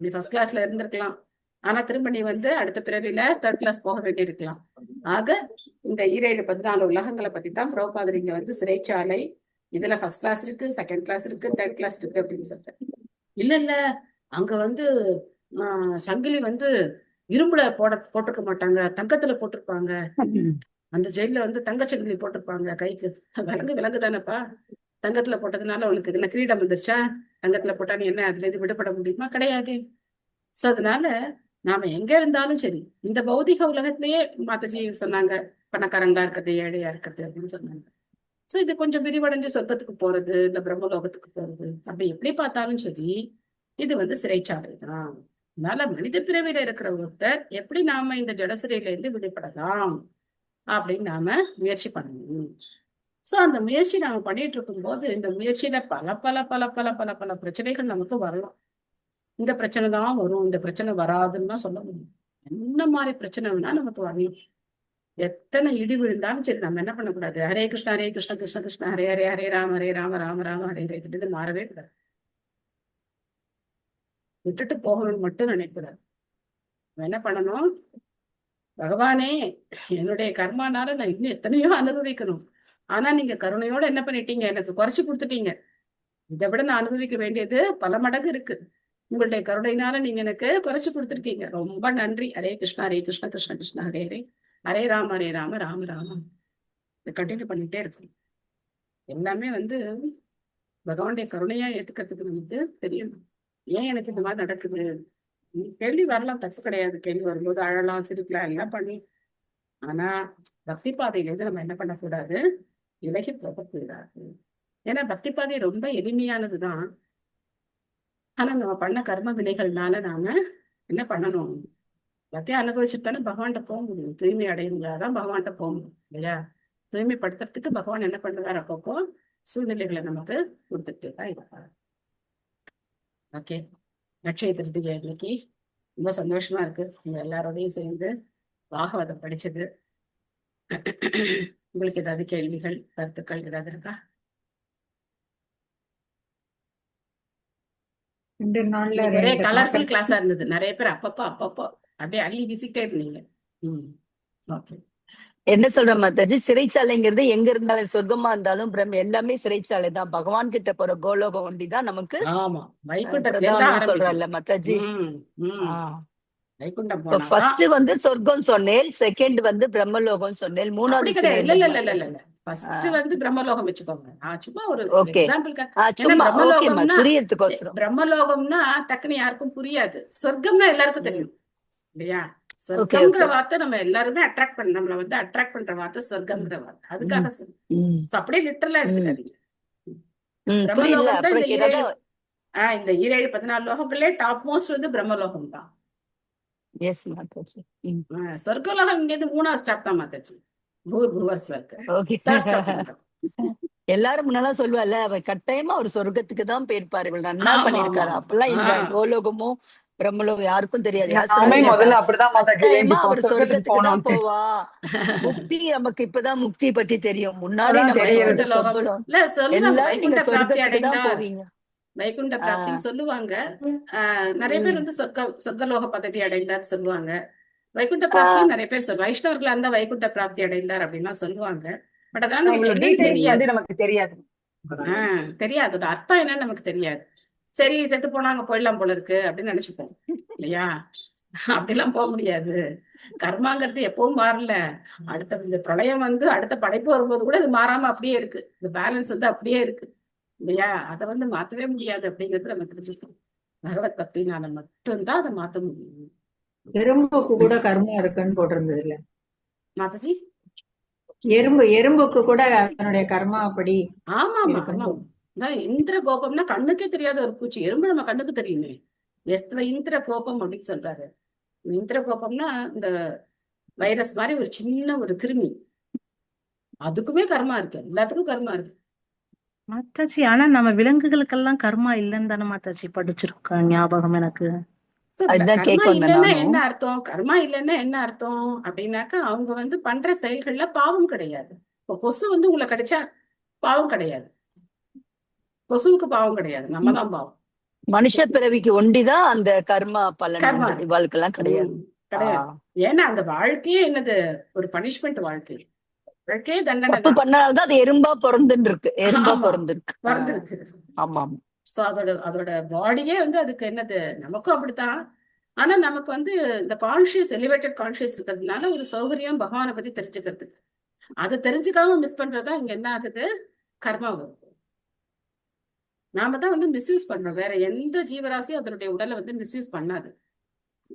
நீ ஃபர்ஸ்ட் கிளாஸ்ல இருந்திருக்கலாம், ஆனா திரும்ப நீ வந்து அடுத்த பிறவில தேர்ட் கிளாஸ் போக வேண்டியிருக்கலாம். ஆக இந்த 17-14 உலகங்களை பத்தி தான் பிரபுபாதர் இங்க வந்து சிறைச்சாலை, இதுல ஃபர்ஸ்ட் கிளாஸ் இருக்கு, செகண்ட் கிளாஸ் இருக்கு, தேர்ட் கிளாஸ் இருக்கு அப்படின்னு சொல்றேன். இல்ல அங்க வந்து சங்கிலி வந்து இரும்புல போட்டிருக்க மாட்டாங்க, தங்கத்துல போட்டிருப்பாங்க. அந்த ஜெயில வந்து தங்க சங்கிலி போட்டிருப்பாங்க கைக்கு. விலங்கு தானேப்பா, தங்கத்துல போட்டதுனால உனக்கு என்ன கிரீடம் வந்துருச்சா? தங்கத்துல போட்டா நீ என்ன அதுல இருந்து விடுபட முடியுமா? கிடையாது. சோ அதனால நாம எங்க இருந்தாலும் சரி, இந்த பௌதிக உலகத்திலேயே மாதாஜி சொன்னாங்க, பணக்காரங்களா இருக்கிறது, ஏழையா இருக்கிறது அப்படின்னு சொன்னாங்க. சோ இது கொஞ்சம் விரிவடைஞ்சு சொர்க்கத்துக்கு போறது, இல்ல பிரம்மலோகத்துக்கு போறது, அப்படி எப்படி பார்த்தாலும் சரி இது வந்து சிறைச்சாலை தான். அதனால மனித பிறவியில இருக்கிற ஒருத்தர் எப்படி நாம இந்த ஜட சிறையில இருந்து விடுபடலாம் அப்படின்னு நாம முயற்சி பண்ணணும். சோ அந்த முயற்சி நாம பண்ணிட்டு இருக்கும் போது இந்த முயற்சியில பல பல பல பல பல பல பிரச்சனைகள் நமக்கு வரலாம். இந்த பிரச்சனை தான் வரும், இந்த பிரச்சனை வராதுன்னு தான் சொல்ல முடியும். என்ன மாதிரி பிரச்சனை வேணா நமக்கு வரணும். எத்தனை இடி விழுந்தாலும் சரி, நம்ம என்ன பண்ணக்கூடாது? ஹரே கிருஷ்ணா ஹரே கிருஷ்ண கிருஷ்ண கிருஷ்ண ஹரே ஹரே, ஹரே ராம ராம ராம ஹரே ஹரே, இது மாறவே கூடாது. விட்டுட்டு போகணும்னு மட்டும் நினைக்கூடாது. என்ன பண்ணணும்? பகவானே, என்னுடைய கர்மானால நான் இன்னும் எத்தனையோ அனுபவிக்கணும், ஆனா நீங்க கருணையோட என்ன பண்ணிட்டீங்க, எனக்கு குறைச்சு கொடுத்துட்டீங்க. இதை விட நான் அனுபவிக்க வேண்டியது பல மடங்கு இருக்கு. உங்களுடைய கருணையினால நீங்க எனக்கு குறைச்சு கொடுத்துருக்கீங்க. ரொம்ப நன்றி. ஹரே கிருஷ்ணா ஹரே கிருஷ்ணா கிருஷ்ண கிருஷ்ணா ஹரே ஹரே, ஹரே ராம ராம ராம. இதை கண்டினியூ பண்ணிட்டே இருக்கும். எல்லாமே பகவானுடைய கருணையா ஏத்துக்கிறதுக்கு நமக்கு தெரியணும். ஏன் எனக்கு இந்த மாதிரி நடக்குது? கேள்வி வரலாம், தப்பு கிடையாது. கேள்வி வரும்போது அழலாம், சிரிக்கலாம், எல்லாம் பண்ணி. ஆனா பக்தி பாதையிலேருந்து நம்ம என்ன பண்ணக்கூடாது? விலகி போகக்கூடாது. ஏன்னா பக்தி பாதை ரொம்ப எளிமையானதுதான். ஆனா நம்ம பண்ண கர்ம வினைகள்னால நாம என்ன பண்ணணும்? எல்லாத்தையும் அனுபவிச்சுட்டு தானே பகவான்கிட்ட போக முடியும். தூய்மை அடைந்தாதான் பகவான்கிட்ட போக முடியும் இல்லையா? தூய்மைப்படுத்துறதுக்கு பகவான் என்ன பண்ணுவார்? அப்பப்போ சூழ்நிலைகளை நமக்கு கொடுத்துட்டு தான் இருப்பார். ஓகே, அக்ஷய திருத்திகை இன்னைக்கு ரொம்ப சந்தோஷமா இருக்கு. உங்க எல்லாரோடையும் சேர்ந்து பாகவதம் படிச்சது. உங்களுக்கு ஏதாவது கேள்விகள், கருத்துக்கள் ஏதாவது இருக்கா? ஒரே கலர்ஃபுல் கிளாஸா இருந்தது. நிறைய பேர் அப்பப்போ அப்படியே அள்ளி வீசிட்டே இருந்தீங்க. ஓகே, என்ன சொல்ற மாதாஜி, சிறைச்சாலைங்கிறது எங்க இருந்தாலும் சொர்க்கமா இருந்தாலும் எல்லாமே சிறைச்சாலை தான். பகவான் கிட்ட போற கோலோகம் ஒண்டிதான் நமக்கு ஆமா, வைகுண்டத்துல பிரதானம் சொல்றல்ல மாதாஜி. வைகுண்டம் ஃபர்ஸ்ட் சொர்க்கம் சொன்னேன், செகண்ட் பிரம்மலோகம் சொன்னேன், மூணாவது ஃபர்ஸ்ட் பிரம்மலோகம் வச்சுக்கோங்க. சும்மா ஒரு ஓகே எக்ஸாம்பிளுக்கு புரியறதுக்கோசரம். பிரம்மலோகம்னா டக்குன்னு யாருக்கும் புரியாது. சொர்க்கம்னா எல்லாருக்கும் தெரியும் இல்லையா? சொர்க்கம்ங்கிற வார்த்தை நம்ம எல்லாருமே அட்ராக்ட் பண்ண, நம்மள அட்ராக்ட் பண்ற வார்த்தை சொர்க்கம்ங்கிற வார்த்தை. அதுக்காக அப்படியே லிட்டரலா எடுத்துக்காதீங்க. பிரம்மலோகம் தான் இந்த 14 லோகங்களே டாப் மோஸ்ட் பிரம்மலோகம் தான். சொர்க்கலோகம் இங்க இருந்து 3வது ஸ்டாப் தான் மாத்தாச்சு. எல்லாரும் முன்னால சொல்லுவாள், அவ கட்டாயமா ஒரு சொர்க்கத்துக்கு தான் போயிருப்பாரு, இவள் நல்லா பண்ணிருக்காரு. அப்பெல்லாம் இந்த கோலோகமும் பிரம்மலோகம் யாருக்கும் தெரியாது. அவர் சொர்க்கத்துக்கு தான் போவா. முக்தி நமக்கு இப்பதான் முக்தி பத்தி தெரியும். முன்னாடி நம்ம எல்லாரும் நீங்க சொர்க்கத்துக்கு தான் போவீங்க. வைகுண்ட பிராப்தி சொல்லுவாங்க. நிறைய பேர் சொர்க்கலோக பதவி அடைந்தார் சொல்லுவாங்க. வைகுண்ட பிராப்தி நிறைய பேர் வைஷ்ணவர்களா இருந்தா வைகுண்ட பிராப்தி அடைந்தார் அப்படின்னா சொல்லுவாங்க. பட் அதான் நமக்கு தெரியாது. தெரியாது அது அர்த்தம் என்னன்னு நமக்கு தெரியாது. சரி, செத்து போனாங்க போயிடலாம் போல இருக்கு அப்படின்னு நினைச்சுப்போம் இல்லையா? அப்படிலாம் போக முடியாது. கர்மாங்கிறது எப்பவும் மாறல. அடுத்த இந்த பிரளயம் அடுத்த படைப்பு வரும்போது கூட இது மாறாம அப்படியே இருக்கு. இந்த பேலன்ஸ் அப்படியே இருக்கு இல்லையா? அதை மாத்தவே முடியாது அப்படிங்கிறது நம்ம தெரிஞ்சுக்கணும். பகவத் பக்தினால மட்டும்தான் அதை மாத்த முடியும். எறும்புக்கு கூட கர்மா இருக்குன்னு போட்டிருந்தது இல்ல மாதாஜி? எறும்புக்கு கூட அதனுடைய கர்மா அப்படி. ஆமா இந்திர கோபம்னா கண்ணுக்கே தெரியாத ஒரு பூச்சி. எறும்பு நம்ம கண்ணுக்கு தெரியுமே. இந்திர கோபம் அப்படின்னு சொல்றாரு. இந்திர கோபம்னா இந்த வைரஸ் மாதிரி ஒரு சின்ன ஒரு கிருமி. அதுக்குமே கர்மா இருக்கு, எல்லாத்துக்கும் கர்மா இருக்கு மாதாஜி. ஆனா நம்ம விலங்குகளுக்கெல்லாம் கர்மா இல்லைன்னு தானே மாதாஜி படிச்சிருக்கோம், ஞாபகம் எனக்கு. கர்மா இல்லைன்னா என்ன அர்த்தம்? கர்மா இல்லைன்னா என்ன அர்த்தம் அப்படின்னாக்கா அவங்க பண்ற செயல்கள்ல பாவம் கிடையாது. இப்போ கொசு உங்களை கடிச்சா பாவம் கிடையாது. கொசுவுக்கு பாவம் கிடையாது, நம்ம தான் பாவம். மனுஷ பிறவிக்கு ஒண்டிதான் அந்த கர்மா பலன். வாழ்க்கைலாம் கிடையாது. ஏன்னா அந்த வாழ்க்கையே என்னது? ஒரு பனிஷ்மெண்ட் வாழ்க்கை. வாழ்க்கையே தண்டனை பண்ணால்தான் அது எறும்பா பிறந்துருக்கு. ஆமா. சோ அதோட பாடியே அதுக்கு என்னது? நமக்கும் அப்படித்தான். ஆனா நமக்கு இந்த கான்சியஸ், எலிவேட்டட் கான்சியஸ் இருக்கிறதுனால ஒரு சௌகரியம் பகவானை பத்தி தெரிஞ்சுக்கிறதுக்கு. அதை தெரிஞ்சுக்காம மிஸ் பண்றதா இங்க என்ன ஆகுது? கர்மா வரும். நாம தான் மிஸ்யூஸ் பண்றோம். வேற எந்த ஜீவராசியும் அதனுடைய உடலை மிஸ்யூஸ் பண்ணாது.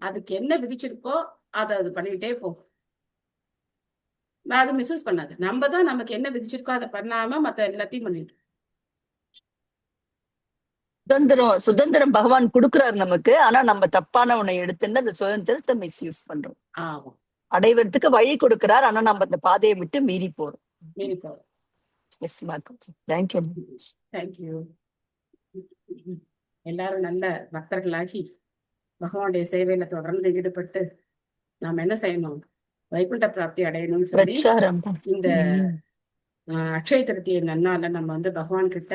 அதுக்கு என்ன விதிச்சிருக்கோ அதை அது பண்ணிக்கிட்டே போகும். அது மிஸ்யூஸ் பண்ணாது. நம்ம தான் நமக்கு என்ன விதிச்சிருக்கோ அதை பண்ணாம மத்த எல்லாத்தையும் பண்ணிட்டு. சுதந்திரம் பகவான் கொடுக்குறாரு நமக்கு. ஆனா நம்ம தப்பான உன்னை எடுத்துன்னு அந்த சுதந்திரத்தை மிஸ்யூஸ் பண்றோம். அடைவதற்கு வழி கொடுக்கிறார், ஆனா நம்ம அந்த பாதையை விட்டு மீறி போறோம். தேங்க்யூ. எல்லாரும் நல்ல பக்தர்களாகி பகவானுடைய சேவையில தொடர்ந்து ஈடுபட்டு நாம என்ன செய்யணும்? வைகுண்ட பிராப்தி அடையணும்னு சொல்லி இந்த அக்ஷய திருத்தியை நன்னால நம்ம பகவான் கிட்ட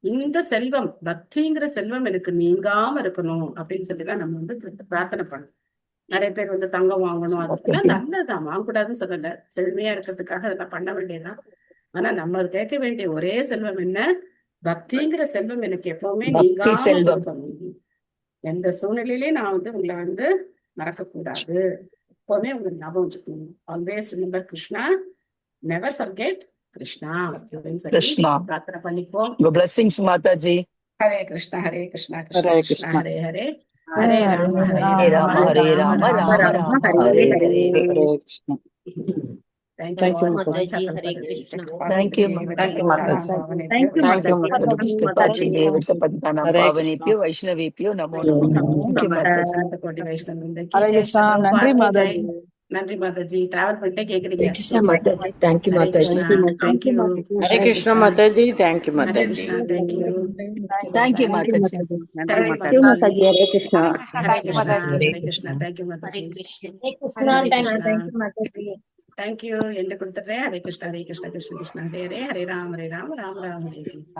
இந்த செல்வம், பக்திங்கிற செல்வம் எனக்கு நீங்காம இருக்கணும் அப்படின்னு சொல்லிதான் நம்ம பிரார்த்தனை பண்ணணும். நிறைய பேர் தங்கம் வாங்கணும், அதெல்லாம் நல்லதுதான், வாங்கக்கூடாதுன்னு சொல்லல. செழுமையா இருக்கிறதுக்காக அதெல்லாம் பண்ண வேண்டியதுதான். ஆனா நம்ம கேட்க வேண்டிய ஒரே செல்வம் என்ன? பக்திங்கிற செல்வம் எனக்கு எப்பவுமே பக்தி நீங்காம செல்வம். கொடுக்கணும். எந்த சூழ்நிலையிலயும் நான் உங்களை மறக்க கூடாது. எப்பவுமே உங்களுக்கு ஞாபகம் வச்சுக்கணும். Always remember Krishna, never forget Krishna அப்படின்னு சொல்லி கிருஷ்ணா. பிரார்த்தனை பண்ணிப்போம். உங்க blessings Mataji. Hare Krishna Hare Krishna Krishna Hare Krishna Krishna. Hare Hare Hare Rama Hare Hare Rama Rama Hare Rama Rama Rama Rama Rama Rama Hare Hare Hare. Hare. Hare Krishna. Thank Thank you, you all. Mataji. Vancha Hare kalpataru Krishna. Thank you, Kripasindhave Thank you, Vacharantaram Mataji. Bhavanebhyo Thank you, Thank you, Mataji. Mataji. कृपाचिन्देव सपदितानां हरे पावनेभ्यो वैष्णवेभ्यो नमो नमो नमः. नमो Thank you, नमः. माताजी. अनंत कोटि वैष्णव वृंद की हरे जय. कृष्णा. श्री நன்றி प्रभुपाद की जय. மாதாஜி. நன்றி மாதாஜி. டிராவல் பண்ணிட்டே கேக்குறீங்க. Hare Krishna माताजी. Thank you ஹரே माताजी. Krishna. Thank you. Hare Krishna Mataji. Thank you Hare Mataji. Krishna. Thank you. Thank you நன்றி माताजी. மாதாஜி. நன்றி Thank you Mataji. Mataji. Hare Krishna. Hare Krishna. Hare Krishna. Thank you Mataji. Hare Krishna. Hare Krishna. Hare thank you Krishna. Thank you Mataji. Thank you. எந்த கொடுத்துட்றேன். ஹரே கிருஷ்ணா ஹரே கிருஷ்ணா கிருஷ்ண கிருஷ்ண ஹரே ஹரே ஹரே ராம் ராம் ராம் ராம் ஹரே ஹரே.